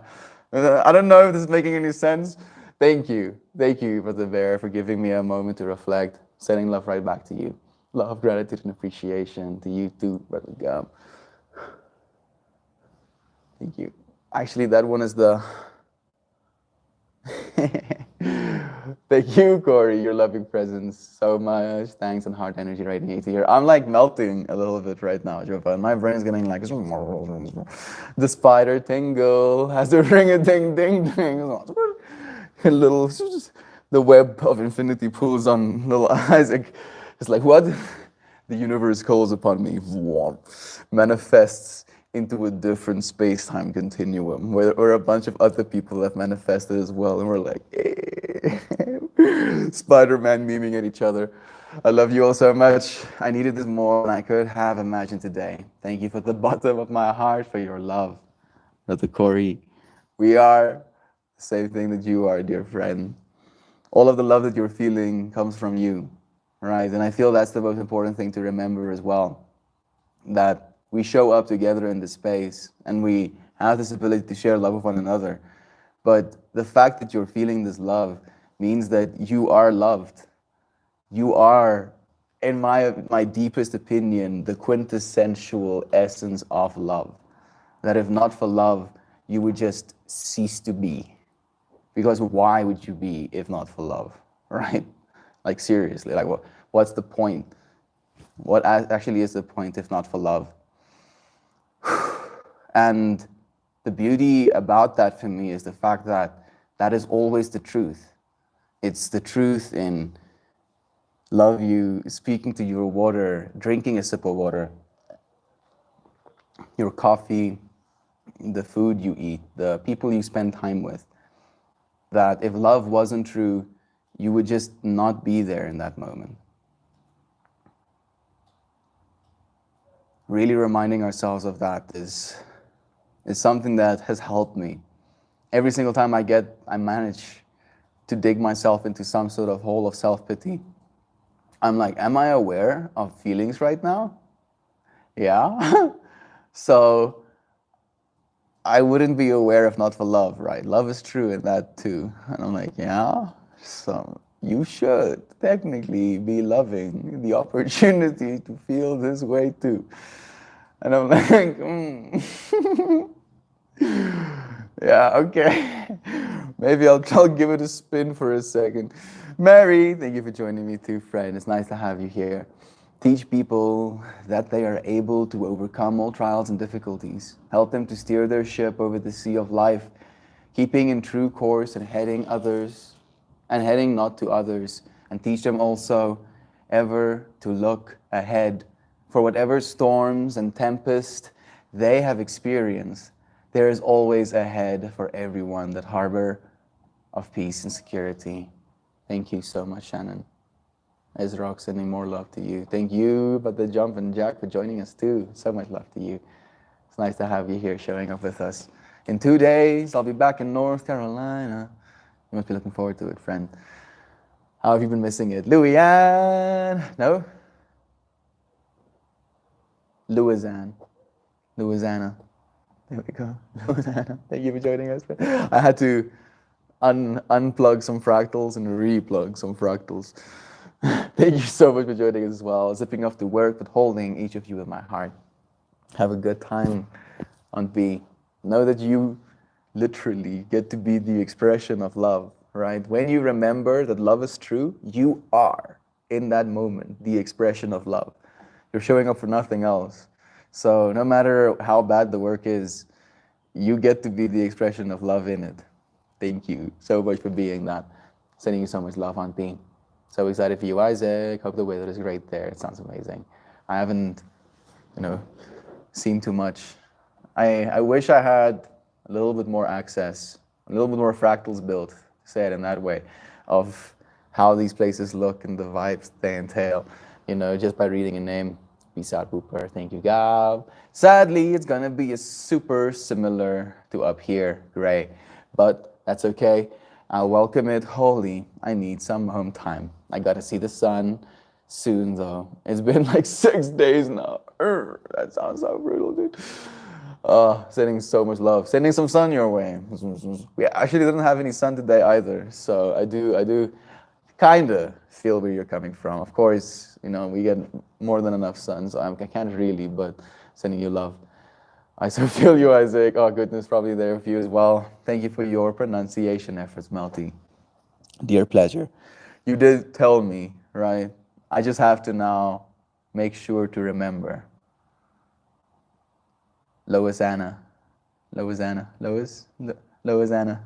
I don't know if this is making any sense. Thank you, Brother Bear, for giving me a moment to reflect, sending love right back to you. Love, gratitude, and appreciation to you too, Brother Gum. Thank you. Actually, that one is the... Thank you, Corey, your loving presence so much. Thanks, and heart energy radiating here. I'm like melting a little bit right now, Jova. My brain is getting like the spider tingle has a ring a ding ding ding. A little, the web of infinity pulls on little Isaac. It's like, what? The universe calls upon me, manifests into a different space-time continuum where a bunch of other people have manifested as well, and we're like, Spider-Man memeing at each other. I love you all so much. I needed this more than I could have imagined today. Thank you from the bottom of my heart for your love. Dr. Corey, we are the same thing that you are, dear friend. All of the love that you're feeling comes from you, right? And I feel that's the most important thing to remember as well, that we show up together in this space and we have this ability to share love with one another. But the fact that you're feeling this love means that you are loved. You are, in my deepest opinion, the quintessential essence of love. That if not for love, you would just cease to be. Because why would you be if not for love, right? Like seriously, like what's the point? What actually is the point if not for love? And the beauty about that for me is the fact that that is always the truth. It's the truth in love you, speaking to your water, drinking a sip of water, your coffee, the food you eat, the people you spend time with. That if love wasn't true, you would just not be there in that moment. Really reminding ourselves of that is something that has helped me. Every single time I manage to dig myself into some sort of hole of self-pity, I'm like, am I aware of feelings right now? Yeah. So I wouldn't be aware if not for love, right? Love is true in that too. And I'm like, yeah, so you should technically be loving the opportunity to feel this way too. And I'm like, yeah, okay. Maybe I'll give it a spin for a second. Mary, thank you for joining me too, friend. It's nice to have you here. Teach people that they are able to overcome all trials and difficulties. Help them to steer their ship over the sea of life, keeping in true course and heading not to others. And teach them also ever to look ahead for whatever storms and tempests they have experienced. There is always ahead for everyone that harbor of peace and security. Thank you so much, Shannon. Ezra, sending more love to you. Thank you, but the Jump and Jack for joining us too. So much love to you. It's nice to have you here showing up with us. In 2 days, I'll be back in North Carolina. You must be looking forward to it, friend. How have you been missing it? Louisiana? No? Louisiana. There we go. Louisiana. Thank you for joining us. I had to unplug some fractals and replug some fractals. Thank you so much for joining us as well. Zipping off to work, but holding each of you in my heart. Have a good time on B. Know that you literally get to be the expression of love, right? When you remember that love is true, you are, in that moment, the expression of love. You're showing up for nothing else. So no matter how bad the work is, you get to be the expression of love in it. Thank you so much for being that. Sending you so much love, Auntie. So excited for you, Isaac. Hope the weather is great there. It sounds amazing. I haven't, seen too much. I wish I had a little bit more access, a little bit more fractals built, to say it in that way, of how these places look and the vibes they entail, just by reading a name. Peace out, Booper. Thank you, Gab. Sadly, it's gonna be a super similar to up here, gray, but that's okay. I'll welcome it wholly. I need some home time. I gotta see the sun soon, though. It's been like 6 days now. That sounds so brutal, dude. Sending so much love. Sending some sun your way. We actually didn't have any sun today either, so I do kind of feel where you're coming from. Of course, we get more than enough sun, so I can't really, but sending you love. I so feel you, Isaac. Oh, goodness, probably there for you as well. Thank you for your pronunciation efforts, Melty. Dear pleasure. You did tell me, right? I just have to now make sure to remember. Lois Anna. Lois Anna. Lois Anna.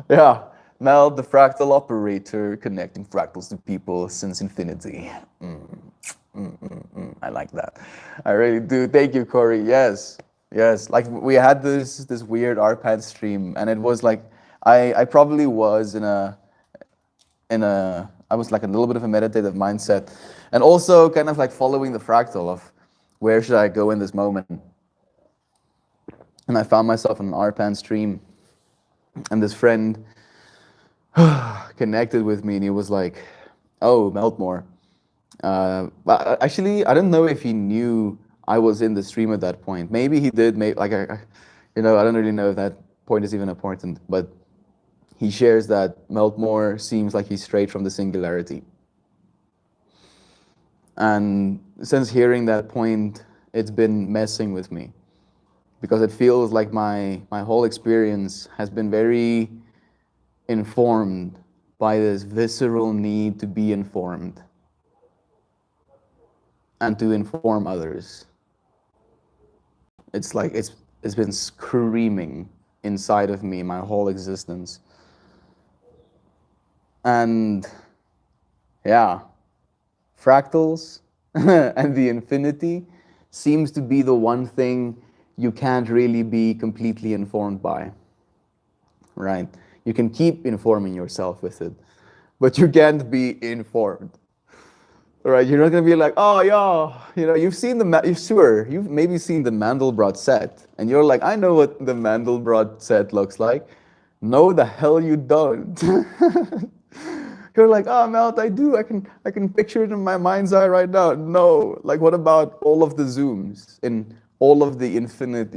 Yeah. Mel, the fractal operator, connecting fractals to people since infinity. I like that. I really do. Thank you, Corey. Yes. Yes. Like we had this weird RPAD stream, and it was like I probably was I was like a little bit of a meditative mindset, and also kind of like following the fractal of where should I go in this moment. And I found myself on an RPAN stream, and this friend connected with me, and he was like, "Oh, Meltmore." But actually, I don't know if he knew I was in the stream at that point. Maybe he did. Maybe like I don't really know if that point is even important. But he shares that Meltmore seems like he's straight from the singularity. And since hearing that point, it's been messing with me, because it feels like my whole experience has been very informed by this visceral need to be informed and to inform others. It's like it's been screaming inside of me my whole existence. And yeah, fractals and the infinity seems to be the one thing you can't really be completely informed by, right? You can keep informing yourself with it, but you can't be informed, right? You're not gonna be like, oh yeah, you've seen you've maybe seen the Mandelbrot set, and you're like, I know what the Mandelbrot set looks like. No, the hell you don't. You're like, oh, Melt, I do. I can picture it in my mind's eye right now. No, like, what about all of the zooms in all of the infinite,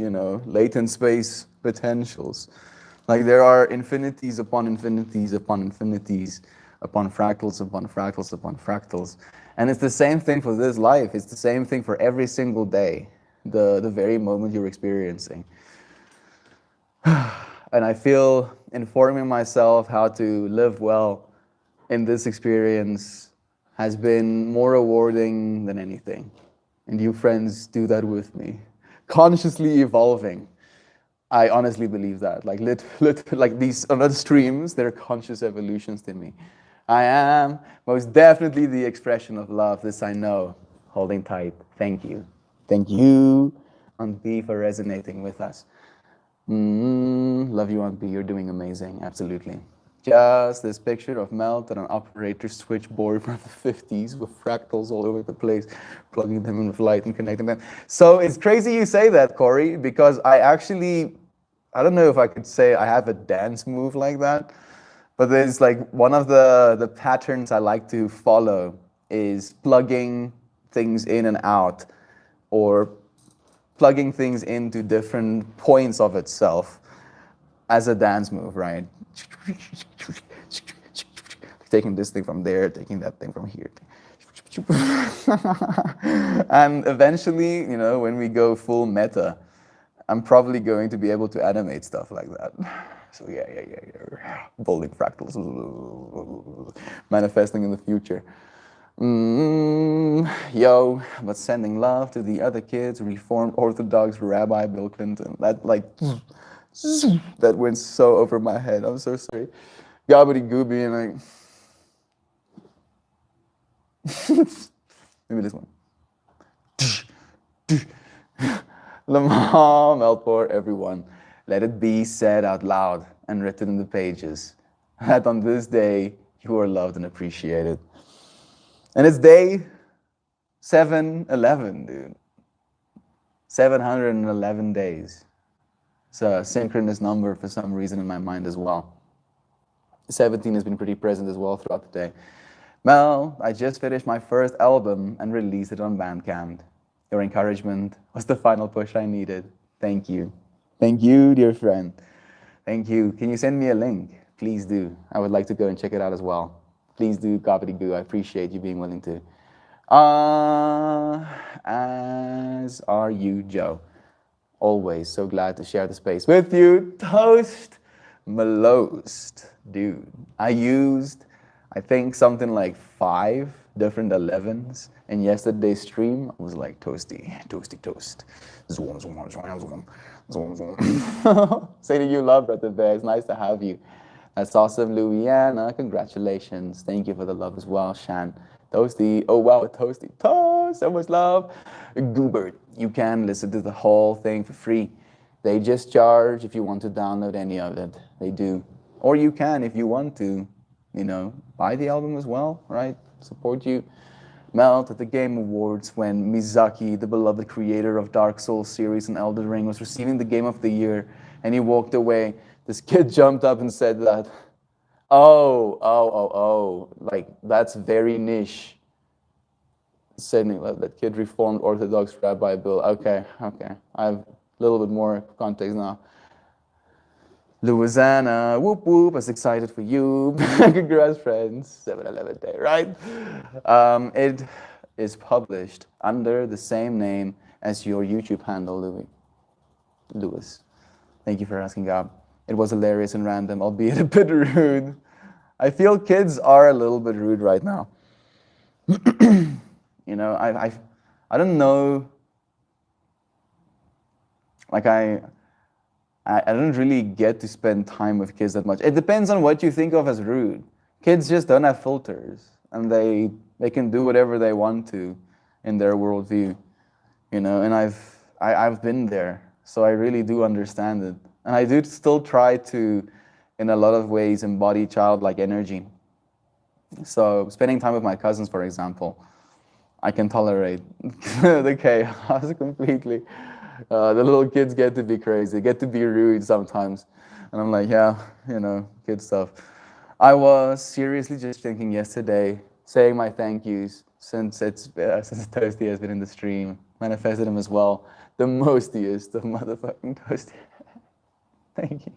latent space potentials? Like, there are infinities upon infinities upon infinities upon fractals upon fractals upon fractals, and it's the same thing for this life. It's the same thing for every single day, the very moment you're experiencing. And I feel informing myself how to live well in this experience has been more rewarding than anything. And you friends do that with me. Consciously evolving. I honestly believe that. Like like these other streams, they're conscious evolutions to me. I am most definitely the expression of love. This I know. Holding tight. Thank you. Thank you, Aunt B, for resonating with us. Love you, Aunt B. You're doing amazing. Absolutely. Just this picture of Melt on an operator switchboard from the 50s with fractals all over the place, plugging them in with light and connecting them. So it's crazy you say that, Corey, because I don't know if I could say I have a dance move like that, but there's like one of the patterns I like to follow is plugging things in and out, or plugging things into different points of itself as a dance move, right? Taking this thing from there, taking that thing from here. And eventually, when we go full meta, I'm probably going to be able to animate stuff like that. So yeah. Building fractals, manifesting in the future. Yo, but sending love to the other kids, Reformed Orthodox Rabbi Bill Clinton. That that went so over my head. I'm so sorry. Gobbity gooby and maybe this one. Lamam, Elpor, everyone. Let it be said out loud and written in the pages that on this day you are loved and appreciated. And it's day 711, dude. 711 days. It's a synchronous number for some reason in my mind as well. 17 has been pretty present as well throughout the day. Mel, I just finished my first album and released it on Bandcamp. Your encouragement was the final push I needed. Thank you. Thank you, dear friend. Thank you. Can you send me a link? Please do. I would like to go and check it out as well. Please do, gobbity-goo. I appreciate you being willing to. As are you, Joe. Always so glad to share the space with you. Toast Melost. Dude, I think, something like 5 different 11s. In yesterday's stream, I was like, toasty, toasty, toast. Zoom, zoom, zoom, zoom, zoom, zoom. Say to you, love, Brother Bear. It's nice to have you. That's awesome, Louisiana. Congratulations. Thank you for the love as well, Shan. Toasty. Oh, wow, toasty. Toast. So much love. Goobert. You can listen to the whole thing for free. They just charge if you want to download any of it. They do. Or you can, if you want to, buy the album as well, right? Support you. Melt at the Game Awards when Miyazaki, the beloved creator of Dark Souls series and Elden Ring, was receiving the Game of the Year, and he walked away. This kid jumped up and said that, like, that's very niche. Saying that kid Reformed Orthodox Rabbi Bill. Okay. I have a little bit more context now. Louisiana, whoop whoop, I was excited for you. Congrats, friends. 7-Eleven day, right? It is published under the same name as your YouTube handle, Lewis. Thank you for asking, Gab. It was hilarious and random, albeit a bit rude. I feel kids are a little bit rude right now. I don't know. Like I don't really get to spend time with kids that much. It depends on what you think of as rude. Kids just don't have filters, and they can do whatever they want to in their worldview, And I've been there, so I really do understand it, and I do still try to, in a lot of ways, embody childlike energy. So spending time with my cousins, for example, I can tolerate the chaos completely. The little kids get to be crazy, get to be rude sometimes. And I'm like, yeah, kid stuff. I was seriously just thinking yesterday, saying my thank yous since Toasty has been in the stream. Manifested him as well. The mostiest of motherfucking Toasty. Thank you.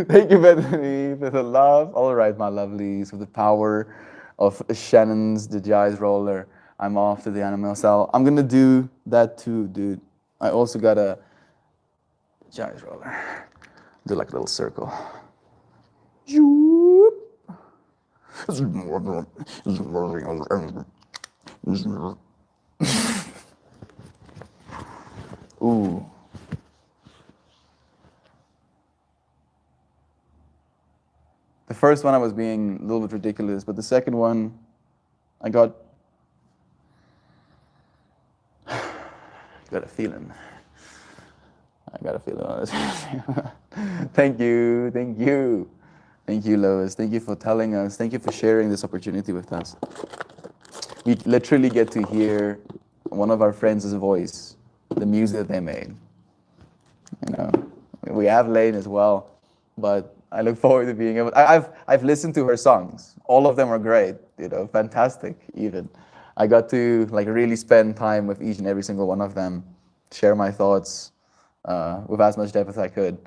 Thank you, Bethany, for the love. All right, my lovelies, with the power of Shannon's The Jazz Roller, I'm off to the animal cell. I'm gonna do that too, dude. I also got a Jazz Roller. Do like a little circle. Ooh. The first one I was being a little bit ridiculous, but the second one, I got a feeling. I got a feeling on this. Thank you, Lois. Thank you for telling us. Thank you for sharing this opportunity with us. We literally get to hear one of our friends' voice, the music that they made. We have Lane as well, but I look forward to being able. I've listened to her songs. All of them are great. Fantastic. Even I got to really spend time with each and every single one of them, share my thoughts with as much depth as I could,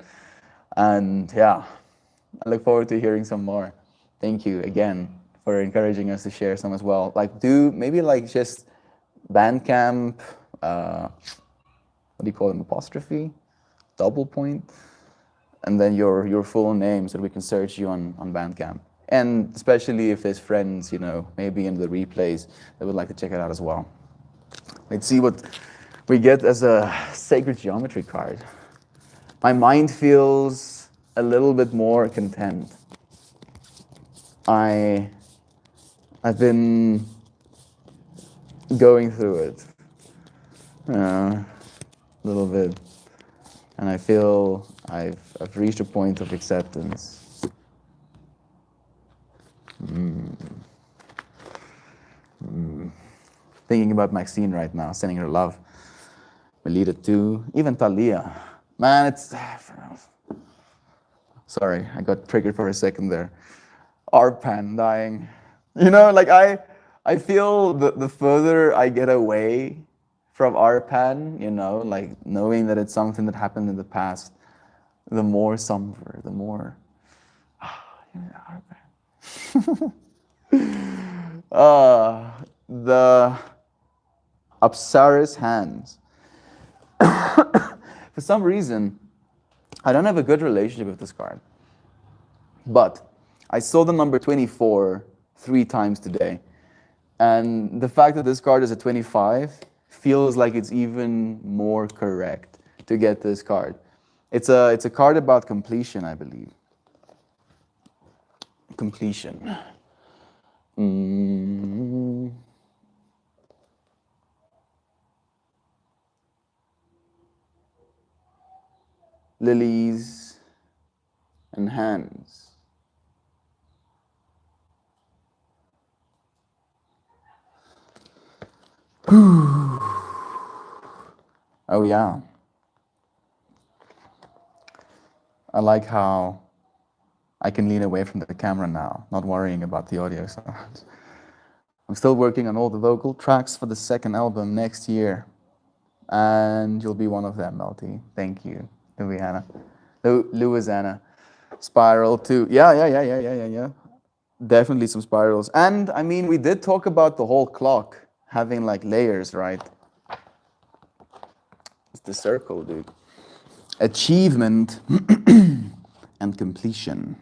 and yeah, I look forward to hearing some more. Thank you again for encouraging us to share some as well. Do maybe just Bandcamp. What do you call them? Apostrophe, double point. And then your full name so that we can search you on Bandcamp. And especially if there's friends, maybe in the replays that would like to check it out as well. Let's see what we get as a sacred geometry card. My mind feels a little bit more content. I've been going through it a little bit. And I feel I've reached a point of acceptance. Thinking about Maxine right now, sending her love. Melita too, even Talia. Man, it's... Sorry, I got triggered for a second there. Arpan dying. I feel the further I get away from Arpan, knowing that it's something that happened in the past, the more somber, the more, the Apsaris hands. For some reason, I don't have a good relationship with this card. But I saw the number 24 3 times today. And the fact that this card is a 25 feels like it's even more correct to get this card. It's a card about completion, I believe. Completion. Lilies and hands. Oh yeah. I like how I can lean away from the camera now, not worrying about the audio sounds. I'm still working on all the vocal tracks for the second album next year. And you'll be one of them, Melty. Thank you, Louisiana. Spiral too. Yeah. Definitely some spirals. And I mean, we did talk about the whole clock having like layers, right? It's the circle, dude. Achievement and completion.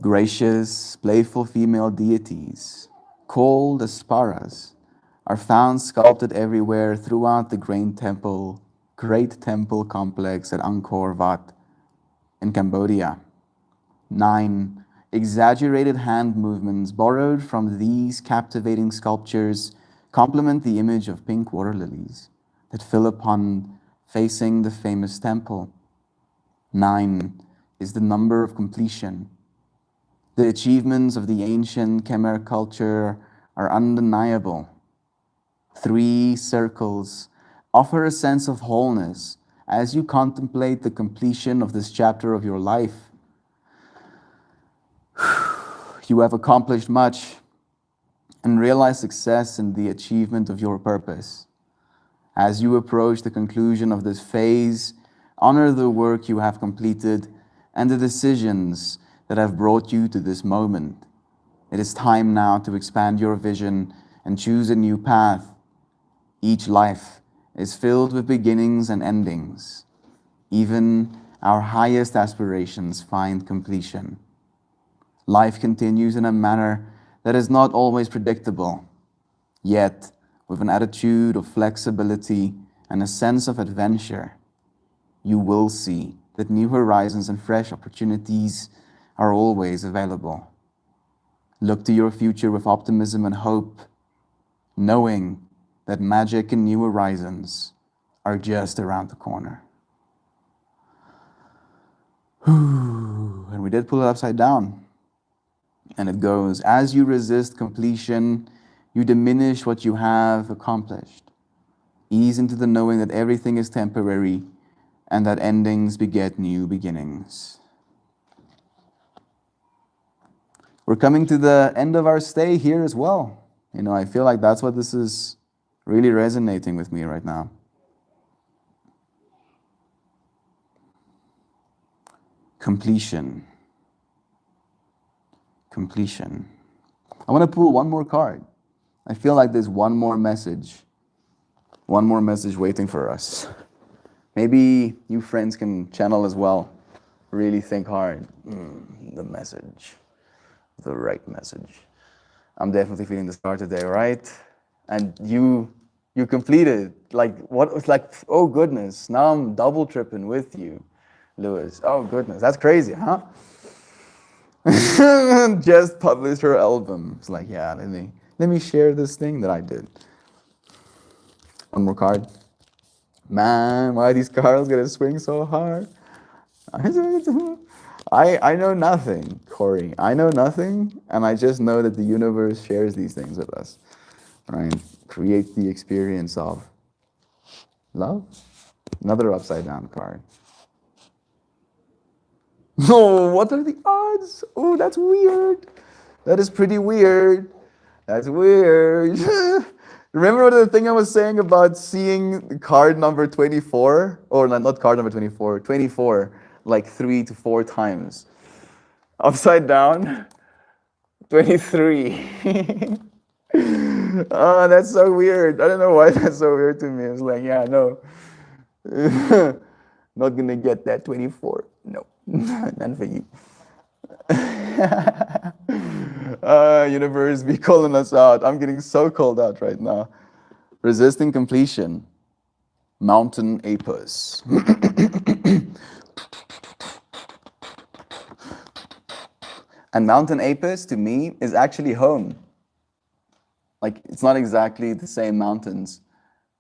Gracious, playful female deities, called Asparas, are found sculpted everywhere throughout the great temple complex at Angkor Wat in Cambodia. 9. Exaggerated hand movements borrowed from these captivating sculptures complement the image of pink water lilies that fill upon facing the famous temple. 9 is the number of completion. The achievements of the ancient Khmer culture are undeniable. 3 circles offer a sense of wholeness as you contemplate the completion of this chapter of your life. You have accomplished much and realized success in the achievement of your purpose. As you approach the conclusion of this phase, honor the work you have completed and the decisions that have brought you to this moment. It is time now to expand your vision and choose a new path. Each life is filled with beginnings and endings. Even our highest aspirations find completion. Life continues in a manner that is not always predictable, yet with an attitude of flexibility and a sense of adventure, you will see that new horizons and fresh opportunities are always available. Look to your future with optimism and hope, knowing that magic and new horizons are just around the corner. And we did pull it upside down. And it goes, as you resist completion, you diminish what you have accomplished. Ease into the knowing that everything is temporary and that endings beget new beginnings. We're coming to the end of our stay here as well. I feel like that's what this is really resonating with me right now. Completion. I want to pull one more card. I feel like there's one more message waiting for us. Maybe you friends can channel as well. Really think hard. The message. The right message. I'm definitely feeling this card today, right? And you completed. Oh goodness, now I'm double tripping with you, Lewis. Oh goodness, that's crazy, huh? Just published her album. It's like, yeah, let me share this thing that I did. One more card. Man, why are these cards gonna swing so hard? I know nothing, Corey. I know nothing, and I just know that the universe shares these things with us. Right? Creates the experience of love. Another upside down card. Oh, what are the odds? Oh, that's weird. That is pretty weird. That's weird. Remember the thing I was saying about seeing card number 24? Or not card number 24, 24, like 3 to 4 times. Upside down, 23. Oh, that's so weird. I don't know why that's so weird to me. It's like, yeah, no. Not gonna get that 24. No, none for you. Universe be calling us out. I'm getting so called out right now. Resisting completion. Mountain Apis. And Mountain Apis to me is actually home. Like, it's not exactly the same mountains,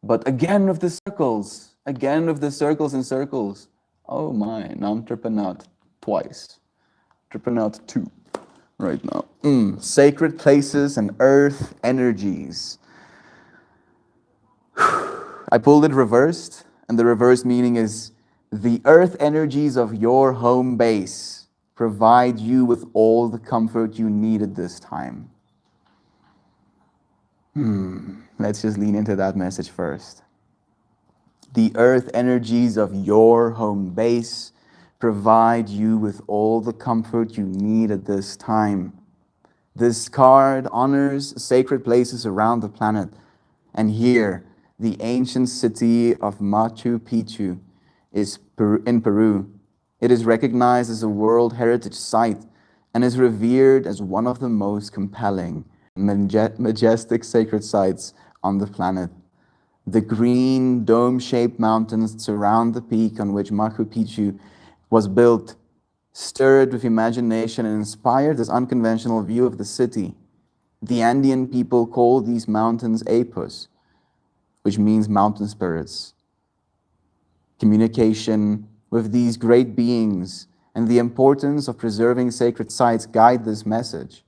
but again with the circles, and circles. Oh my, now I'm tripping out twice. Tripping out 2 right now. Sacred places and earth energies. I pulled it reversed, and the reverse meaning is the earth energies of your home base provide you with all the comfort you need at this time. Let's just lean into that message first. The earth energies of your home base provide you with all the comfort you need at this time. This card honors sacred places around the planet. And here, the ancient city of Machu Picchu is in Peru. It is recognized as a World Heritage Site and is revered as one of the most compelling, majestic sacred sites on the planet. The green, dome-shaped mountains that surround the peak on which Machu Picchu was built stirred with imagination and inspired this unconventional view of the city. The Andean people call these mountains Apus, which means mountain spirits. Communication with these great beings and the importance of preserving sacred sites guide this message.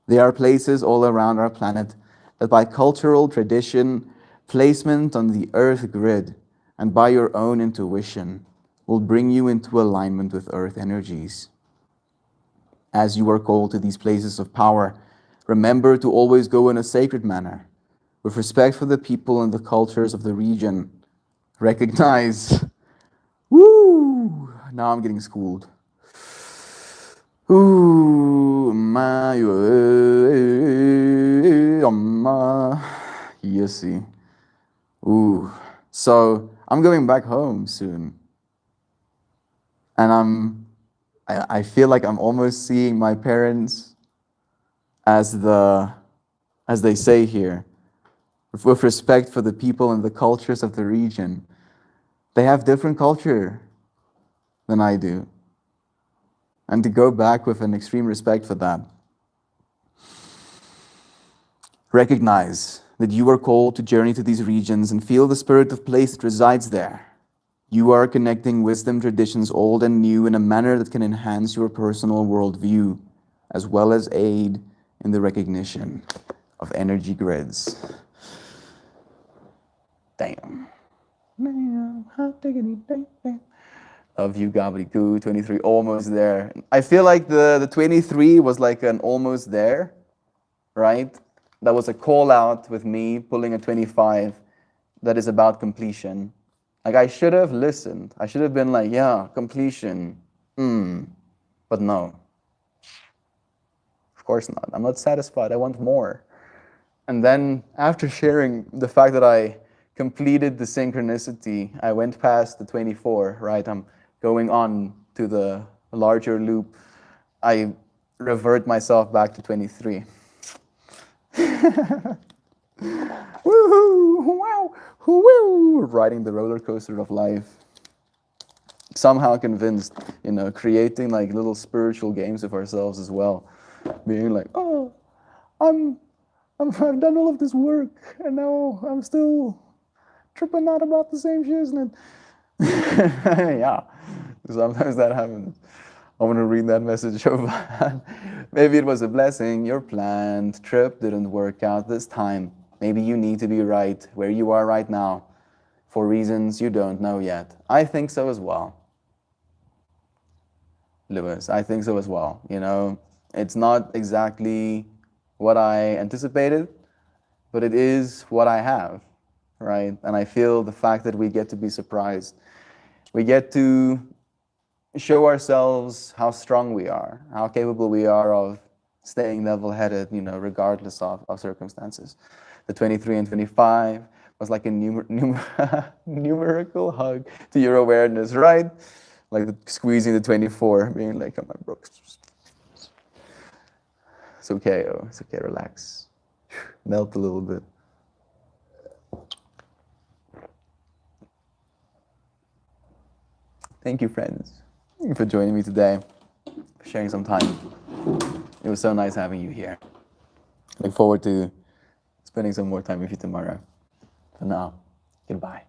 There are places all around our planet that by cultural tradition, placement on the earth grid, and by your own intuition, will bring you into alignment with earth energies. As you are called to these places of power, remember to always go in a sacred manner, with respect for the people and the cultures of the region. Recognize, now I'm getting schooled. Yes, see. So I'm going back home soon. And I feel like I'm almost seeing my parents as they say here, with respect for the people and the cultures of the region. They have different culture than I do. And to go back with an extreme respect for that. Recognize that you are called to journey to these regions and feel the spirit of place that resides there. You are connecting wisdom traditions old and new in a manner that can enhance your personal worldview, as well as aid in the recognition of energy grids. Damn. Love you, Gobbledygoo. 23, almost there. I feel like the 23 was like an almost there, right? That was a call out with me pulling a 25 that is about completion. Like, I should have listened. I should have been like, yeah, completion. But no. Of course not. I'm not satisfied. I want more. And then after sharing the fact that I completed the synchronicity, I went past the 24, right? I'm going on to the larger loop. I revert myself back to 23. Woohoo! Wow! Woo! Riding the roller coaster of life. Somehow convinced, creating like little spiritual games of ourselves as well. Being like, oh, I've done all of this work, and now I'm still tripping out about the same shit, isn't it? Yeah, sometimes that happens. I want to read that message over. Maybe it was a blessing. Your planned trip didn't work out this time. Maybe you need to be right where you are right now for reasons you don't know yet. I think so as well. Lewis, I think so as well. It's not exactly what I anticipated, but it is what I have, right? And I feel the fact that we get to be surprised. We get to show ourselves how strong we are, how capable we are of staying level-headed, regardless of circumstances. The 23 and 25 was like a numerical hug to your awareness, right? Like squeezing the 24, being like, "Come on, Brooks. It's okay, it's okay, relax. Melt a little bit." Thank you, friends. Thank you for joining me today, for sharing some time. It was so nice having you here. Look forward to spending some more time with you tomorrow. For now, goodbye.